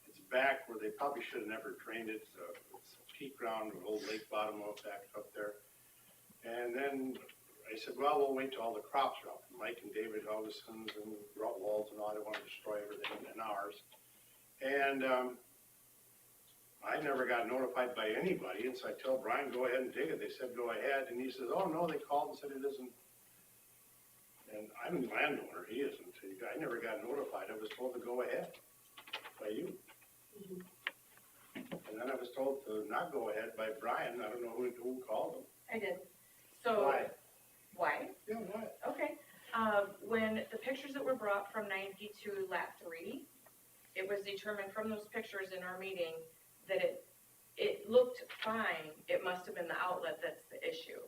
It's back where they probably should have never drained it. It's peat ground, an old lake bottom back up there. And then I said, well, we'll wait till all the crops are up. Mike and David Augustin's and Walls and all, they want to destroy everything in ours. And I never got notified by anybody, and so I tell Brian, go ahead and dig it. They said, go ahead, and he says, oh, no, they called and said it isn't. And I'm the landowner, he isn't. I never got notified. I was told to go ahead by you. And then I was told to not go ahead by Brian. I don't know who called him. I did. So. Why? Why? Yeah, why? Okay. When the pictures that were brought from 92 Lat 3, it was determined from those pictures in our meeting that it looked fine. It must have been the outlet that's the issue.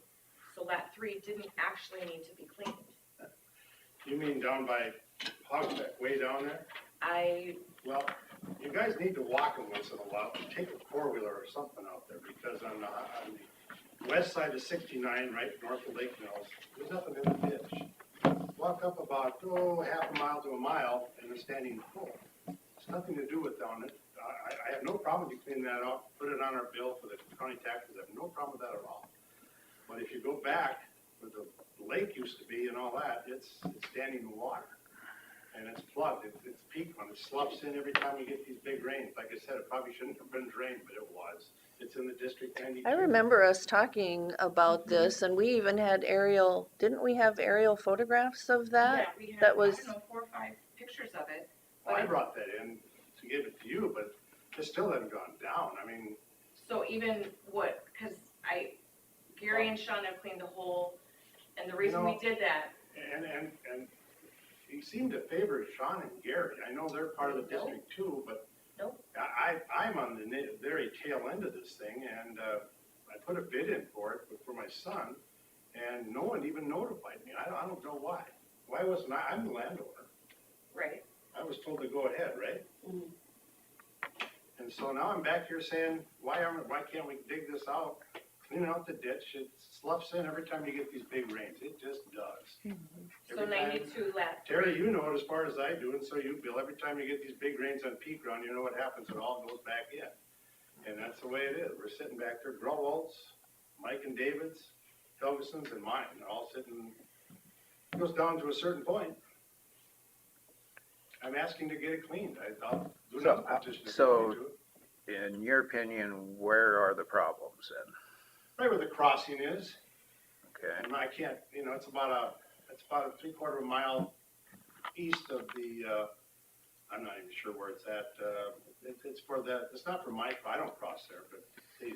So Lat 3 didn't actually need to be cleaned. You mean down by Hogstack, way down there? Well, you guys need to walk them once in a while. Take a four-wheeler or something out there, because on the west side of 69, right north of Lake Mills, there's nothing in the ditch. Walk up about, half a mile to a mile, and it's standing full. It's nothing to do with down it. I have no problem with you cleaning that up, put it on our bill for the county taxes. I have no problem with that at all. But if you go back where the lake used to be and all that, it's standing in water. And it's plugged, it's peaked when it sloughs in every time we get these big rains. Like I said, it probably shouldn't have been drained, but it was. It's in the District 92. I remember us talking about this, and we even had didn't we have aerial photographs of that? Yeah, we had, that was- I don't know, 4 or 5 pictures of it. Well, I brought that in to give it to you, but it still hasn't gone down. I mean, So even because Gary and Sean have cleaned the hole, and the reason we No. did that, and you seem to favor Sean and Gary. I know they're part of the district too, but Nope. I'm on the very tail end of this thing, and I put a bid in for it for my son, and no one even notified me. I don't know why. Why wasn't I? I'm the landowner. Right. I was told to go ahead, right? Mhm. And so now I'm back here saying, why can't we dig this out, clean out the ditch? It sloughs in every time you get these big rains. It just does. So Every time- 92 lat Terry, 3. you know it as far as I do, and so you, Bill. Every time you get these big rains on peak ground, you know what happens. It all goes back in. And that's the way it is. We're sitting back there, Growalt's, Mike and David's, Helgeson's, and mine, they're all sitting, it goes down to a certain point. I'm asking to get it cleaned. I'll do another petition if you want me to. In your opinion, where are the problems then? Right where the crossing is, Okay, and I can't, it's about a 3/4 mile east of the, I'm not even sure where it's at, it's not for Mike, I don't cross there, but the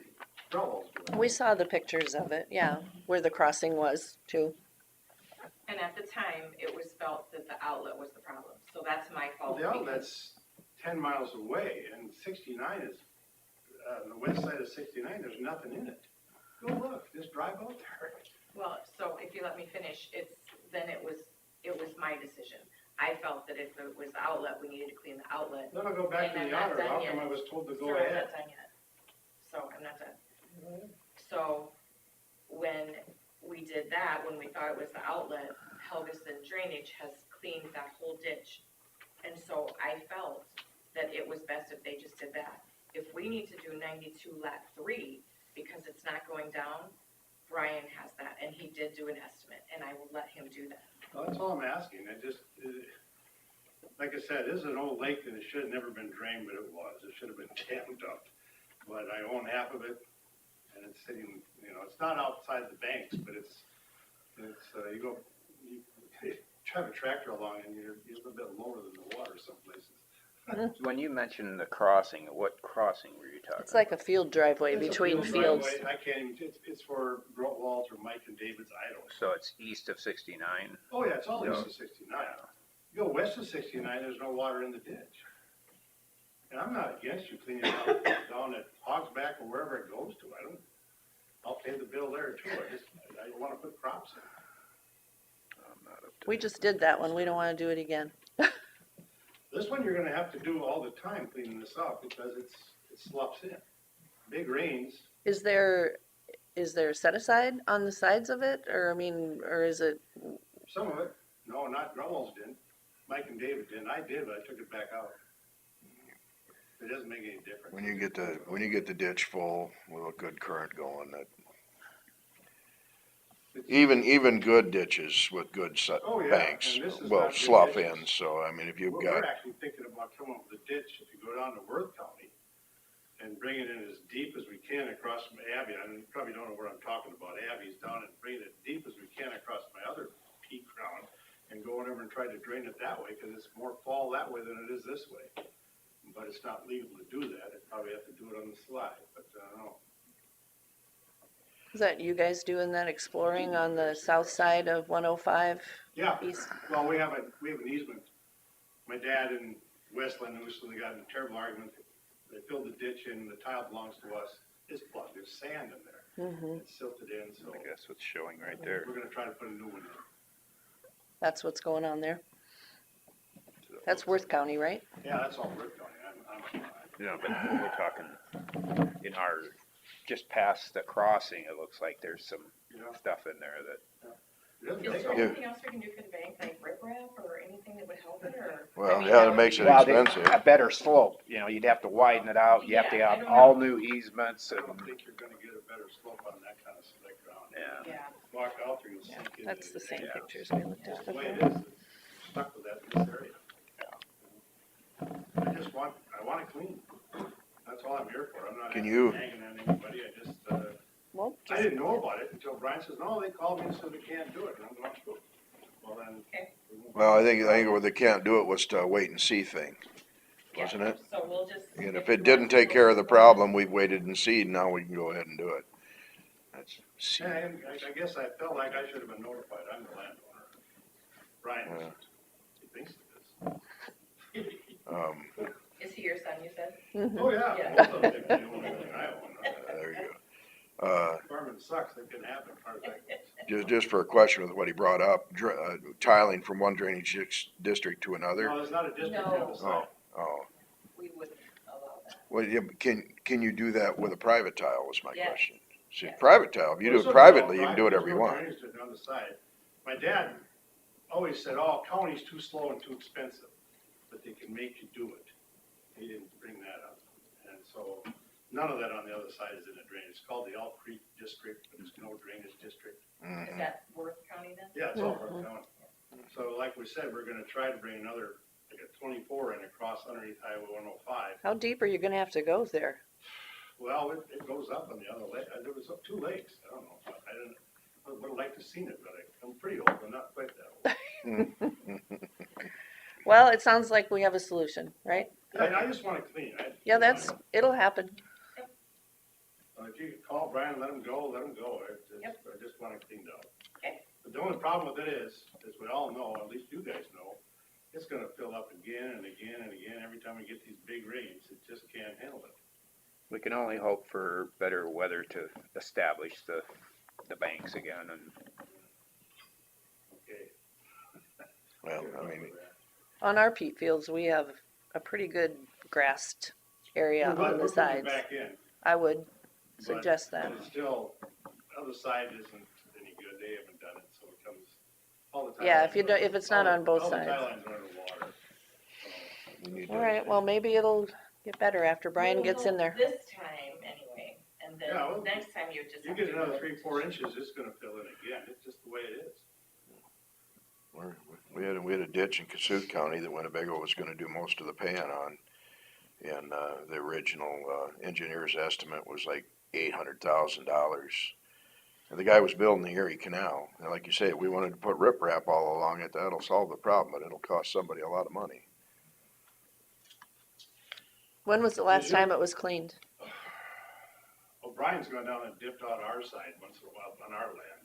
Growalt's do it. We saw the pictures of it, yeah, where the crossing was too. And at the time, it was felt that the outlet was the problem. So that's my Well, fault. the outlet's 10 miles away, and 69 is, on the west side of 69, there's nothing in it. Go look, just drive out there. Well, so if you let me finish, it was my decision. I felt that if it was the outlet, we needed to clean the outlet. Then I'll go back to And the I'm not outer, done how yet. come I was told to go Sir, I'm ahead? not done yet. So I'm not done. So when we did that, when we thought it was the outlet, Helgeson Drainage has cleaned that whole ditch. And so I felt that it was best if they just did that. If we need to do 92 lat 3, because it's not going down, Brian has that, and he did do an estimate, and I will let him do that. Well, that's all I'm asking, like I said, this is an old lake and it should have never been drained, but it was. It should have been dammed up. But I own half of it, and it's sitting, it's not outside the banks, but you drive a tractor along and you're a little bit lower than the water some places. when you mentioned the crossing, what crossing were you talking? It's like a field driveway It's a between field fields. driveway. I can't even, it's for Grotwald or Mike and David's idol. So it's east of 69? Oh, yeah, it's all Yeah. east of 69. You go west of 69, there's no water in the ditch. And I'm not against you cleaning it out down at Hogsback or wherever it goes to. I'll pay the bill there too. I want to put crops in. I'm not up to We just did that one, we don't wanna do it again. This one you're gonna have to do all the time cleaning this up because it sloughs in. Big rains, Is there a set aside on the sides of it, or or is it, some of it, no, not Grumwell's didn't. Mike and David didn't. I did, but I took it back out. It doesn't make any difference. When you get the ditch full with a good current going, that, even good ditches with good Oh, yeah, banks and this is will not good slough ditches. in, so if you've We're got, actually thinking about coming up with a ditch, if you go down to Worth County and bring it in as deep as we can across from Abbey. I mean, you probably don't know where I'm talking about. Abbey's down and bring it as deep as we can across my other peak ground and go over and try to drain it that way, because it's more fall that way than it is this way. But it's not legal to do that. I'd probably have to do it on the slide, but I don't know. is that you guys doing that exploring on the south side of 105 Yeah, east? well, we have an easement. My dad and Westland recently got in a terrible argument. They filled the ditch in, the tile belongs to us. It's plugged, there's sand in there. Mm-hmm, It's silted in, so I guess what's showing right there. we're gonna try to put a new one in. that's what's going on there. That's Worth County, right? Yeah, that's all Worth County. I'm Yeah, but we're talking in our, just past the crossing, it looks like there's some you know, stuff in there that, it doesn't Is take there a- anything else we can do for the bank, like riprap or anything that would help it, or? well, mean, yeah, that it would makes it well, expensive. a better slope, you'd have to widen it out, you have to Yeah, I have don't all know. new easements I and, don't think you're gonna get a better slope on that kind of slick ground. yeah. Yeah. Walk out there, you'll Yeah, sink into it. that's the same Yeah. pictures we looked at Just the way before. it is, it's stuck with that in this area. I want it clean. That's all I'm here for. I'm not Can you- hanging on anybody. Well, I didn't know about it until Brian says, no, they called me and said they can't do it. And I'm going, well then. we won't- Well, I think what they can't do it was a wait and see thing, Yeah, wasn't it? So we'll just. And if you it want didn't to take go care of the for- problem, we've waited and seen, now we can go ahead and do it. That's, see, And I guess I felt like I should have been notified. I'm the landowner. Brian, Yeah. you Mhm. Oh, yeah, Yeah. most of them think they own everything I own. There you go. Farming sucks, that can happen, as far as I can. Just for a question with what he brought up, tiling from one drainage district to another. No, there's not a district on the side. Oh, We wouldn't allow that. well, yeah, but can you do that with a private tile was my Yes. question. See, Yes. private tile, if you do Well, it privately, you can do there's whatever you no want. drainage district on the side. My dad always said, oh, county's too slow and too expensive, but they can make you do it. He didn't bring that up. And so, none of that on the other side is in a drainage. It's called the Elk Creek District, but there's no drainage district. Is that Worth County then? Yeah, it's all Mhm. Burke County. So like we said, we're gonna try to bring another, like a 24 in across underneath Highway 105. How deep are you gonna have to go there? Well, it goes up on the other lake. There was two lakes. I don't know. I would've liked to seen it, but I'm pretty old, but not quite that old. Well, it sounds like we have a solution, right? Yeah, I just want it clean. Yeah, it'll happen. If you could call Brian, let him go, let him go. I just want it cleaned up. Okay. But the only problem with it is, as we all know, at least you guys know, it's gonna fill up again and again and again. Every time we get these big rains, it just can't handle it. We can only hope for better weather to establish the banks again, and Okay. Well, I mean, On our peat fields, we have a pretty good grassed area We're on putting the it sides. back in. I would but- suggest that. But it's still, the other side isn't any good. They haven't done it, so it comes, all the time. Yeah, if it's not on both sides. All the tie lines are underwater. we need All to- right, well, maybe it'll get better after Brian Well, gets in there. This time, anyway, and then Yeah, well, next time you just You have get to. another do it. 3-4 inches, it's gonna fill in again. It's just the way it is. We had a ditch in Cassuth County that Winnebago was gonna do most of the paying on. And, the original, engineer's estimate was like $800,000. And the guy was building the Erie Canal. And like you say, we wanted to put riprap all along it. That'll solve the problem, but it'll cost somebody a lot of money. When was the last time it was cleaned? O'Brien's gone down and dipped out our side once in a while on our land.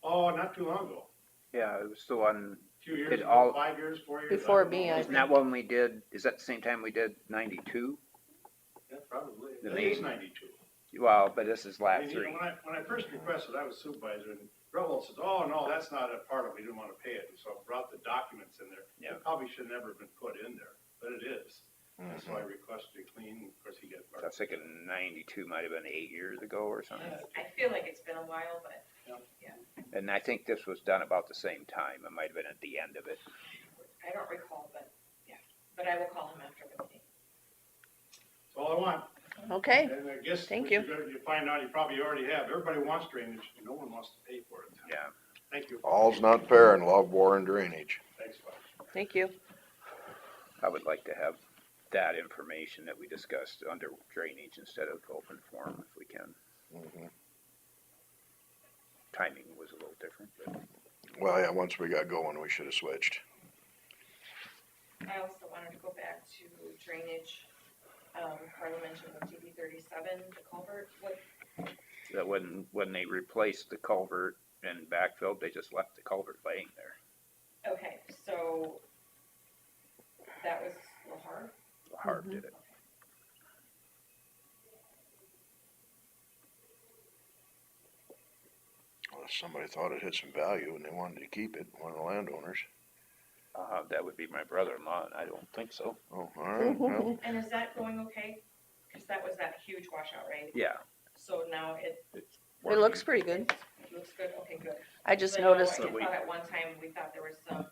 Oh, not too long ago. yeah, it was the one, A few years Did ago, all- 5 years, 4 years. Before I don't me, know. I isn't that when we did, is that the same time we did 92? Yeah, probably. The It is main- 92. Well, but this is I lap mean, you know, 3. when I first requested, I was supervisor, and Rutland says, oh, no, that's not a part of it, we didn't wanna pay it, and so I brought the documents in there. Yeah. It probably should never have been put in there, but it is. And Mm-hmm. so I requested it clean, of course, he got. I was thinking 92 might have been 8 years ago or something. I feel like it's been a while, but And I think this was done about the same time. It might have been at the end of it. I don't recall, but yeah, but I will call him after the meeting. That's all I want. Okay, And I guess. Thank what you. you're gonna- You find out, you probably already have, everybody wants drainage, no one wants to pay for it. Yeah. Thank you. All's not fair in love, war, and drainage. Thanks, Bob. thank you. I would like to have that information that we discussed under drainage instead of open forum if we can. Mhm. Timing was a little different, but Well, yeah, once we got going, we should have switched. I also wanted to go back to drainage. Carla mentioned the TB 37, the culvert, what, that when they replaced the culvert and backfilled, they just left the culvert laying there. okay, so that was Lahar? Harv did it. Well, somebody thought it had some value and they wanted to keep it, one of the landowners. That would be my brother-in-law, and I don't think so. Oh, all right, well, And is that going okay? Cause that was that huge washout, right? Yeah. So now it It looks pretty good. looks good, okay, good. I just I know noticed, I But we- thought at one time, we thought there was some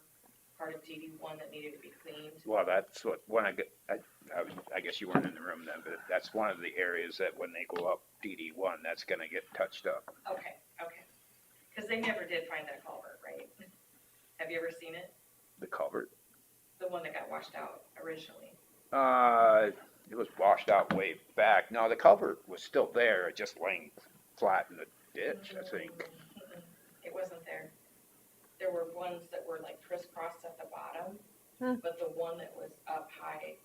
part of DD1 that needed to be cleaned. Well, that's what, when I guess you weren't in the room then, but that's one of the areas that when they go up DD1, that's gonna get touched up. Okay, okay. Cause they never did find that culvert, right? Have you ever seen it? The culvert. The one that got washed out originally? It was washed out way back. No, the culvert was still there, it just laying flat in the ditch, I think. Mm-mm. It wasn't there. There were ones that were like crisscrossed at the bottom, Hmm. but the one that was up high.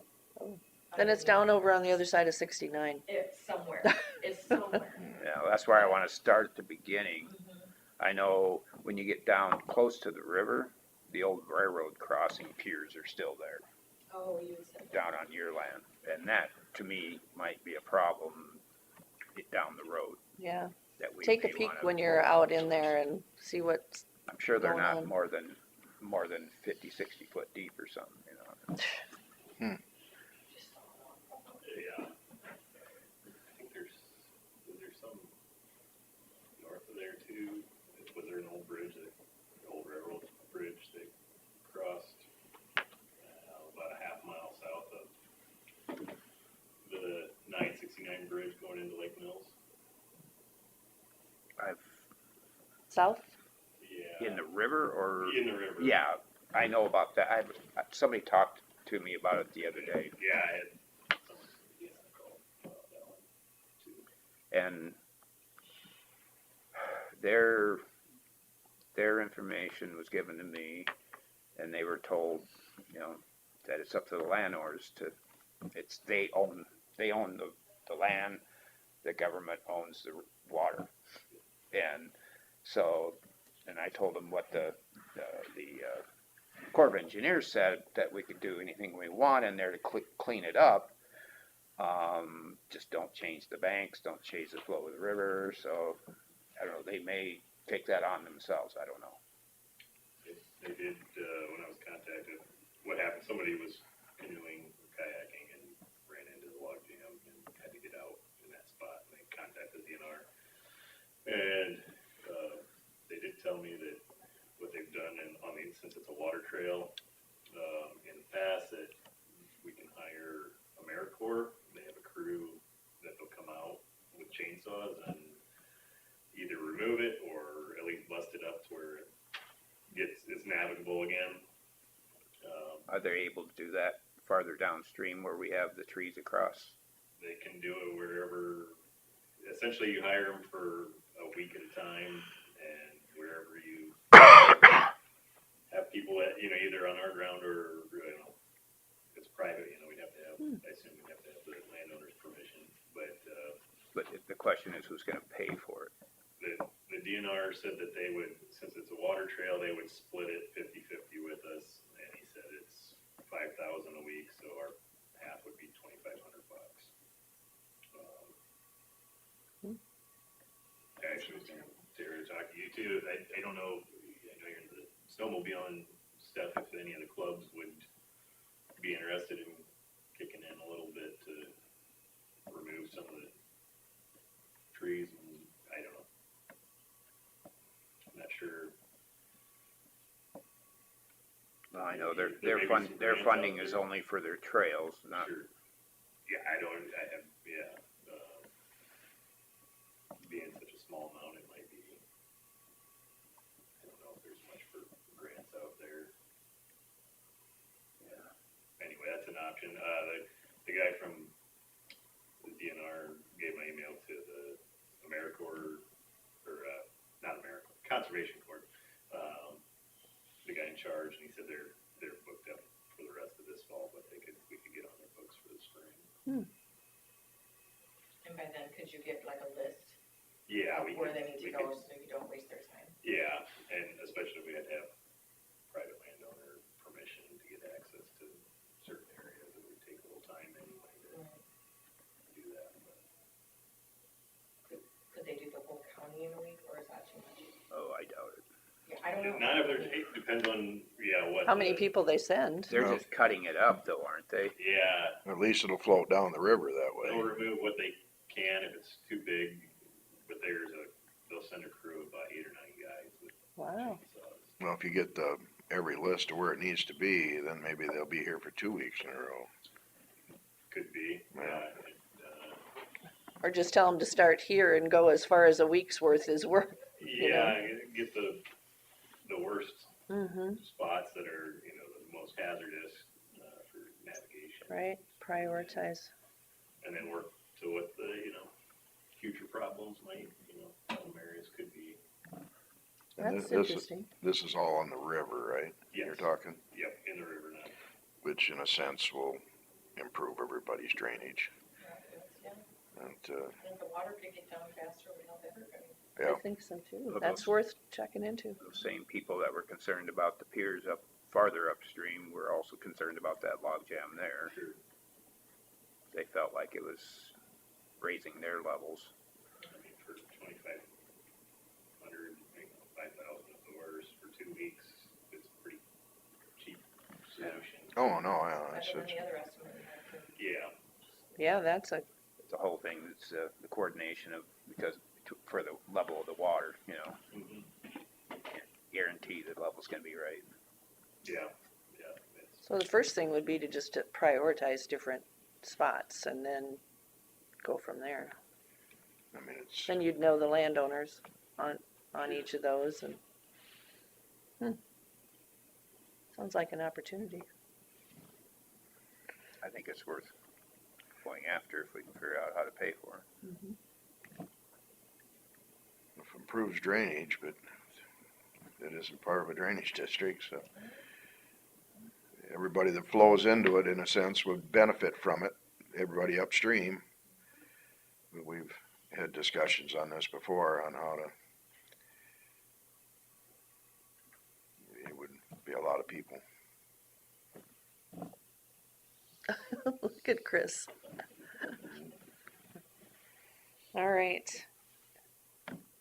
then it's down over on the other side of 69. It's somewhere, it's somewhere. Yeah, that's where I wanna start at the beginning. Mhm. I know when you get down close to the river, the old railroad crossing piers are still there, Oh, you said that. down on your land. And that to me, might be a problem down the road Yeah, that we take a may peek wanna- when you're out in there and see what's, I'm sure they're going not on. more than 50, 60 foot deep or something, you know. Yeah. I think there's some north of there too. Was there an old bridge, an old railroad bridge that crossed about a half mile south of the 969 bridge going into Lake Mills? south? Yeah. In the river or? In the river. Yeah, I know about that. Somebody talked to me about it the other day. Yeah, I had someone, call about that one too. And their information was given to me, and they were told, you know, that it's up to the landowners they own the land, the government owns the water. And so, and I told them what the Corps of Engineers said, that we could do anything we want in there to clean it up. Just don't change the banks, don't change the flow of the river. So, I don't know, they may take that on themselves, I don't know. They did, when I was contacted, what happened, somebody was canoeing, kayaking, and ran into the log jam and had to get out in that spot, and they contacted the DNR. And, they did tell me that what they've done since it's a water trail, in the past, that we can hire AmeriCorps. They have a crew that will come out with chainsaws and either remove it or at least bust it up to where it's navigable again. Are they able to do that farther downstream where we have the trees across? They can do it wherever, essentially you hire them for a week at a time, and wherever you have people at, either on our ground or, if it's private, we'd have to have, I assume we'd have to have the landowner's permission, but The question is, who's gonna pay for it? the DNR said that they would, since it's a water trail, they would split it 50-50 with us, and he said it's $5,000 a week, so our half would be $2,500. Actually, Terry, talking to you too, I don't know, I know you're in the snowmobiling stuff, if any of the clubs would be interested in kicking in a little bit to remove some of the trees, and I don't know. I'm not sure. Well, I know There their may be some grants funding out is there. only for their trails, not, Sure. Yeah, being such a small amount, it might be, I don't know if there's much for grants out there. Yeah. Anyway, that's an option. The guy from the DNR gave my email to the AmeriCorps, or, not AmeriCorps, Conservation Corps, the guy in charge, and he said they're booked up for the rest of this fall, but we could get on their books for the spring. And by then, could you get like a list Yeah, of where they need to we go could- so you don't waste their time? Yeah, and especially if we had to have private landowner permission to get access to certain areas, it would take a little time anyway to do that. But Could they do the whole county in a week, or is that too much? oh, I doubt it. Yeah, I don't know. Not if there's, it depends on, what. How many people they send? They're Well- just cutting it up though, aren't they? Yeah, At least it'll float down the river that they'll way. remove what they can if it's too big, but they'll send a crew of about 8 or 9 guys with Wow. chainsaws. Well, if you get every list to where it needs to be, then maybe they'll be here for 2 weeks in a row. Could be, Yeah. Or just tell them to start here and go as far as a week's worth is worth. yeah, get the worst Mm-hmm, spots that are, the most hazardous, for navigation. right, prioritize. And then work to what the, future problems might, some areas could be. And That's this interesting. This is all on the river, right? You're Yes. talking, Yep, in the river now. which in a sense will improve everybody's drainage. Yeah, And, if the water could get down faster, we'd help everybody. I yeah. think so too. Well, That's those- worth checking into. Those same people that were concerned about the piers farther upstream were also concerned about that log jam there. Sure. they felt like it was raising their levels. I mean, for 2,500, 5,000 of the orders for 2 weeks, it's a pretty cheap solution. Oh, no, yeah, that's, Better than the other estimate we had too. Yeah, Yeah, that's a, It's a whole thing, it's the coordination of, because for the level of the water, you know, can't guarantee the level's gonna be right. yeah, yeah. It's, so the first thing would be to just to prioritize different spots and then go from there. I mean, it's, Then you'd know the landowners on each of those and, sounds like an opportunity. I think it's worth going after if we can figure out how to pay for it. it improves drainage, but it isn't part of a drainage district, so. Everybody that flows into it, in a sense, would benefit from it, everybody upstream. But we've had discussions on this before on how to, it would be a lot of people. Look at Chris. All right.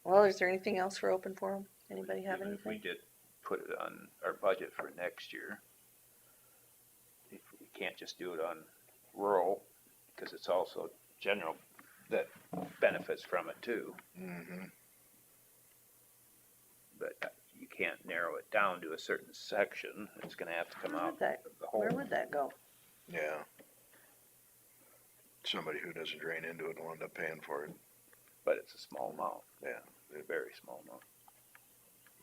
Well, is there anything else for open forum? Anybody have Even if we anything? did put it on our budget for next year, if we can't just do it on rural, because it's also general that benefits from it too, Mm-hmm. but you can't narrow it down to a certain section, it's gonna have to come Where out would that, of the whole. where would that go? Yeah. Somebody who doesn't drain into it will end up paying for it. But it's a small amount, Yeah. a very small amount.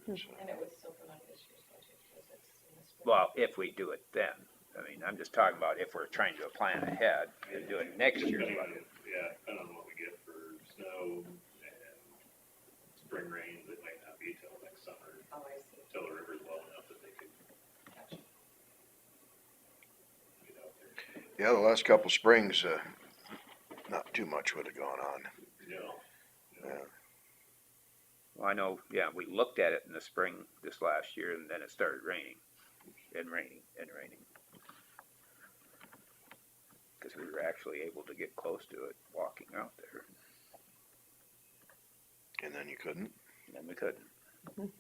And it would still come out of this year's budget, because it's in the spring. Well, if we do it then, I mean, I'm just talking about if we're trying to plan ahead and do it next year's depending on, budget. yeah, depending on what we get for snow and spring rains, it might not be till next summer, Oh, I see. till the river's low enough that they could Gotcha. get out there. Yeah, the last couple springs, not too much would have gone on. No, Yeah. Well, I know, yeah, we looked at it in the spring this last year and then it started raining and raining and raining. Because we were actually able to get close to it walking out there, And then you couldn't? and then we couldn't.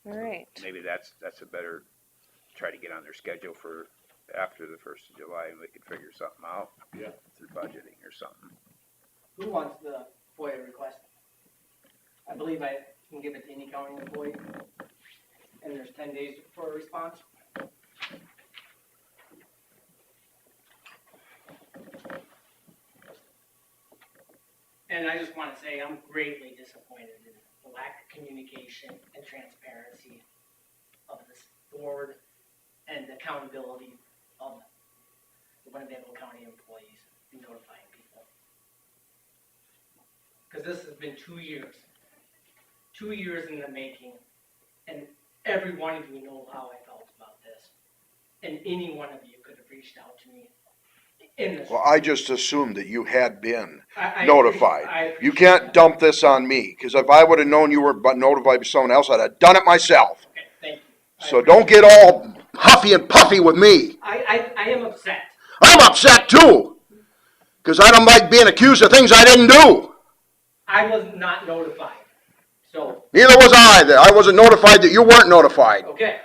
All right. Maybe that's a better, try to get on their schedule for after the 1st of July and we could figure something out. Yeah. Through budgeting or something. Who wants the FOIA request? I believe I can give it to any county employee, and there's 10 days for a response. And I just want to say, I'm greatly disappointed in the lack of communication and transparency of this board and accountability of the Winnebago County employees in notifying people. Because this has been 2 years. 2 years in the making, and every one of you know how I felt about this. And any one of you could have reached out to me in this. Well, I just assumed that you had been I notified. appreciate You can't that. dump this on me, because if I would have known you were notified by someone else, I'd have done it myself. Okay, thank you. So don't get all huffy and puffy with me. I am upset. I'm upset too, because I don't like being accused of things I didn't do. I was not notified. So, Neither was I. I wasn't notified that you weren't notified. okay.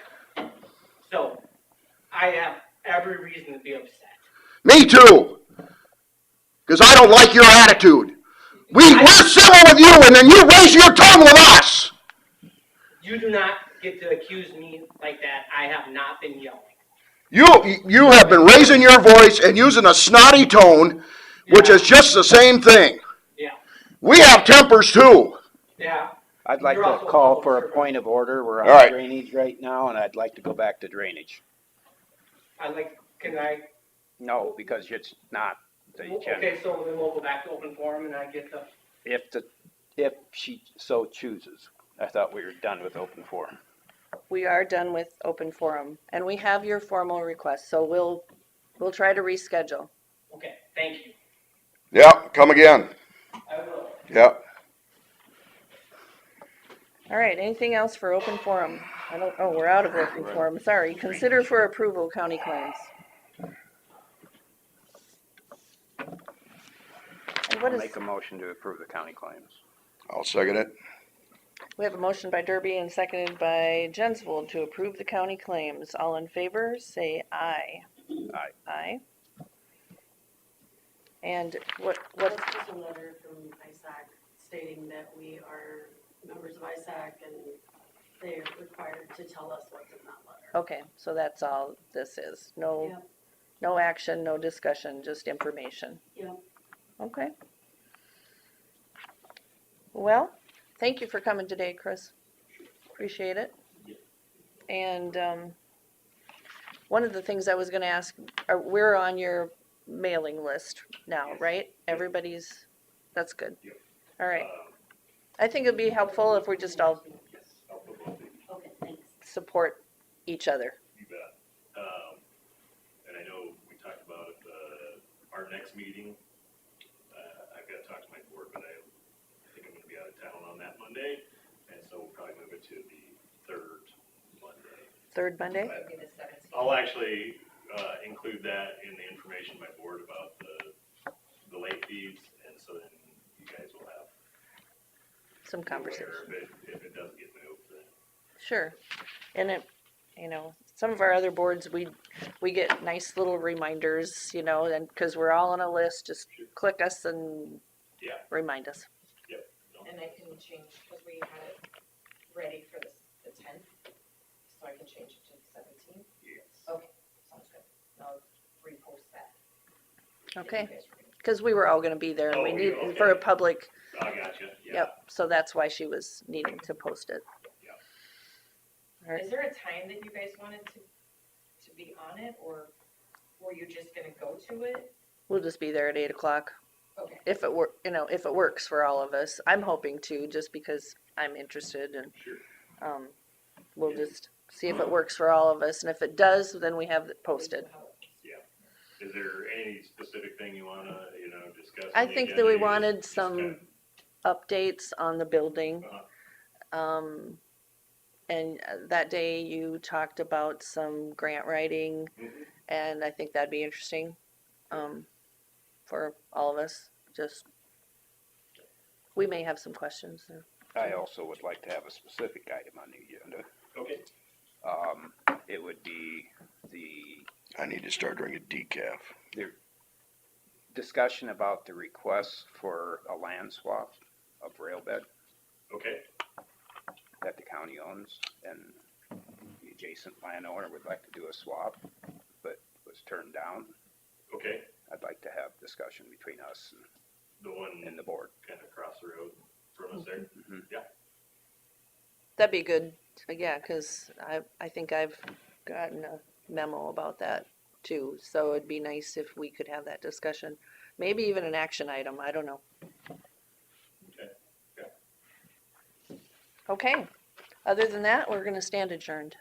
So, I have every reason to be upset. Me too, because I don't like your attitude. We're civil with you, and then you raise your tongue with us. You do not get to accuse me like that. I have not been yelling. You have been raising your voice and using a snotty tone, which is just the same thing. Yeah. We have tempers too. Yeah. I'd like You're to also call called for a Supervisor. point of order. We're All on right. drainage right now, and I'd like to go back to drainage. Can I? No, because it's not the agenda. Okay, so then we'll go back to open forum and I get the, If she so chooses. I thought we were done with open forum. We are done with open forum, and we have your formal request, so we'll try to reschedule. okay, thank you. Yep, come again. I will. Yep. All right, anything else for open forum? We're out of open forum, sorry. Consider for approval county claims. What I'll is, make a motion to approve the county claims. I'll second it. we have a motion by Derby and seconded by Jensvold to approve the county claims. All in favor, say aye. Aye. Aye. And what, That's just a letter from ISAC stating that we are members of ISAC and they are required to tell us what's in that letter. okay, so that's all this is. No, Yep, no action, no discussion, just information. yep. Okay. Well, thank you for coming today, Chris. Appreciate it. And, one of the things I was gonna ask, we're on your mailing list now, Yes. right? Everybody's, that's good. Yep. All right. Um, I think it'd be helpful if we just all Yes, I'll put both of you. Okay, thanks. support each other. You bet. And I know we talked about at our next meeting, I've got to talk to my board, but I think I'm gonna be out of town on that Monday, and so we'll probably move it to the third Monday. Third Monday? It would be the 17th. I'll actually, include that in the information by board about the late fees, and so then you guys will have. Some conversation. If it does get moved, then. Sure. And it, some of our other boards, we get nice little reminders, and, cause we're all on a list, just click us and Yeah. remind us. And I can change, because we had it ready for the 10th, so I can change it to the 17th. Yes. Okay, sounds good. I'll repost that. if you Okay, guys are gonna- cause we were all gonna be there and we Oh, need, okay. for a public, I gotcha, yeah. yep, so that's why she was needing to post it. Yeah. Alright. Is there a time that you guys wanted to be on it, or were you just gonna go to it? We'll just be there at 8:00. Okay. If it if it works for all of us. I'm hoping to, just because I'm interested and, Sure. we'll just see if it works for all of us. And if it does, then we have it posted. Is there any specific thing you wanna, discuss? I on the think that agenda? we You wanted just some kinda- updates on the building. Uh-huh. And that day you talked about some grant writing, Mhm. and I think that'd be interesting, for all of us. Just, we may have some questions. I also would like to have a specific item on the agenda. Okay, It would be the I need to start drinking decaf. discussion about the request for a land swap of rail bed okay, that the county owns, and the adjacent landowner would like to do a swap, but was turned down. okay. I'd like to have discussion between us The one and the board. kinda across the road from us there. Mhm. That'd be good, yeah, cause I think I've gotten a memo about that too. So it'd be nice if we could have that discussion. Maybe even an action item, I don't know. Okay. Okay, other than that, we're gonna stand adjourned.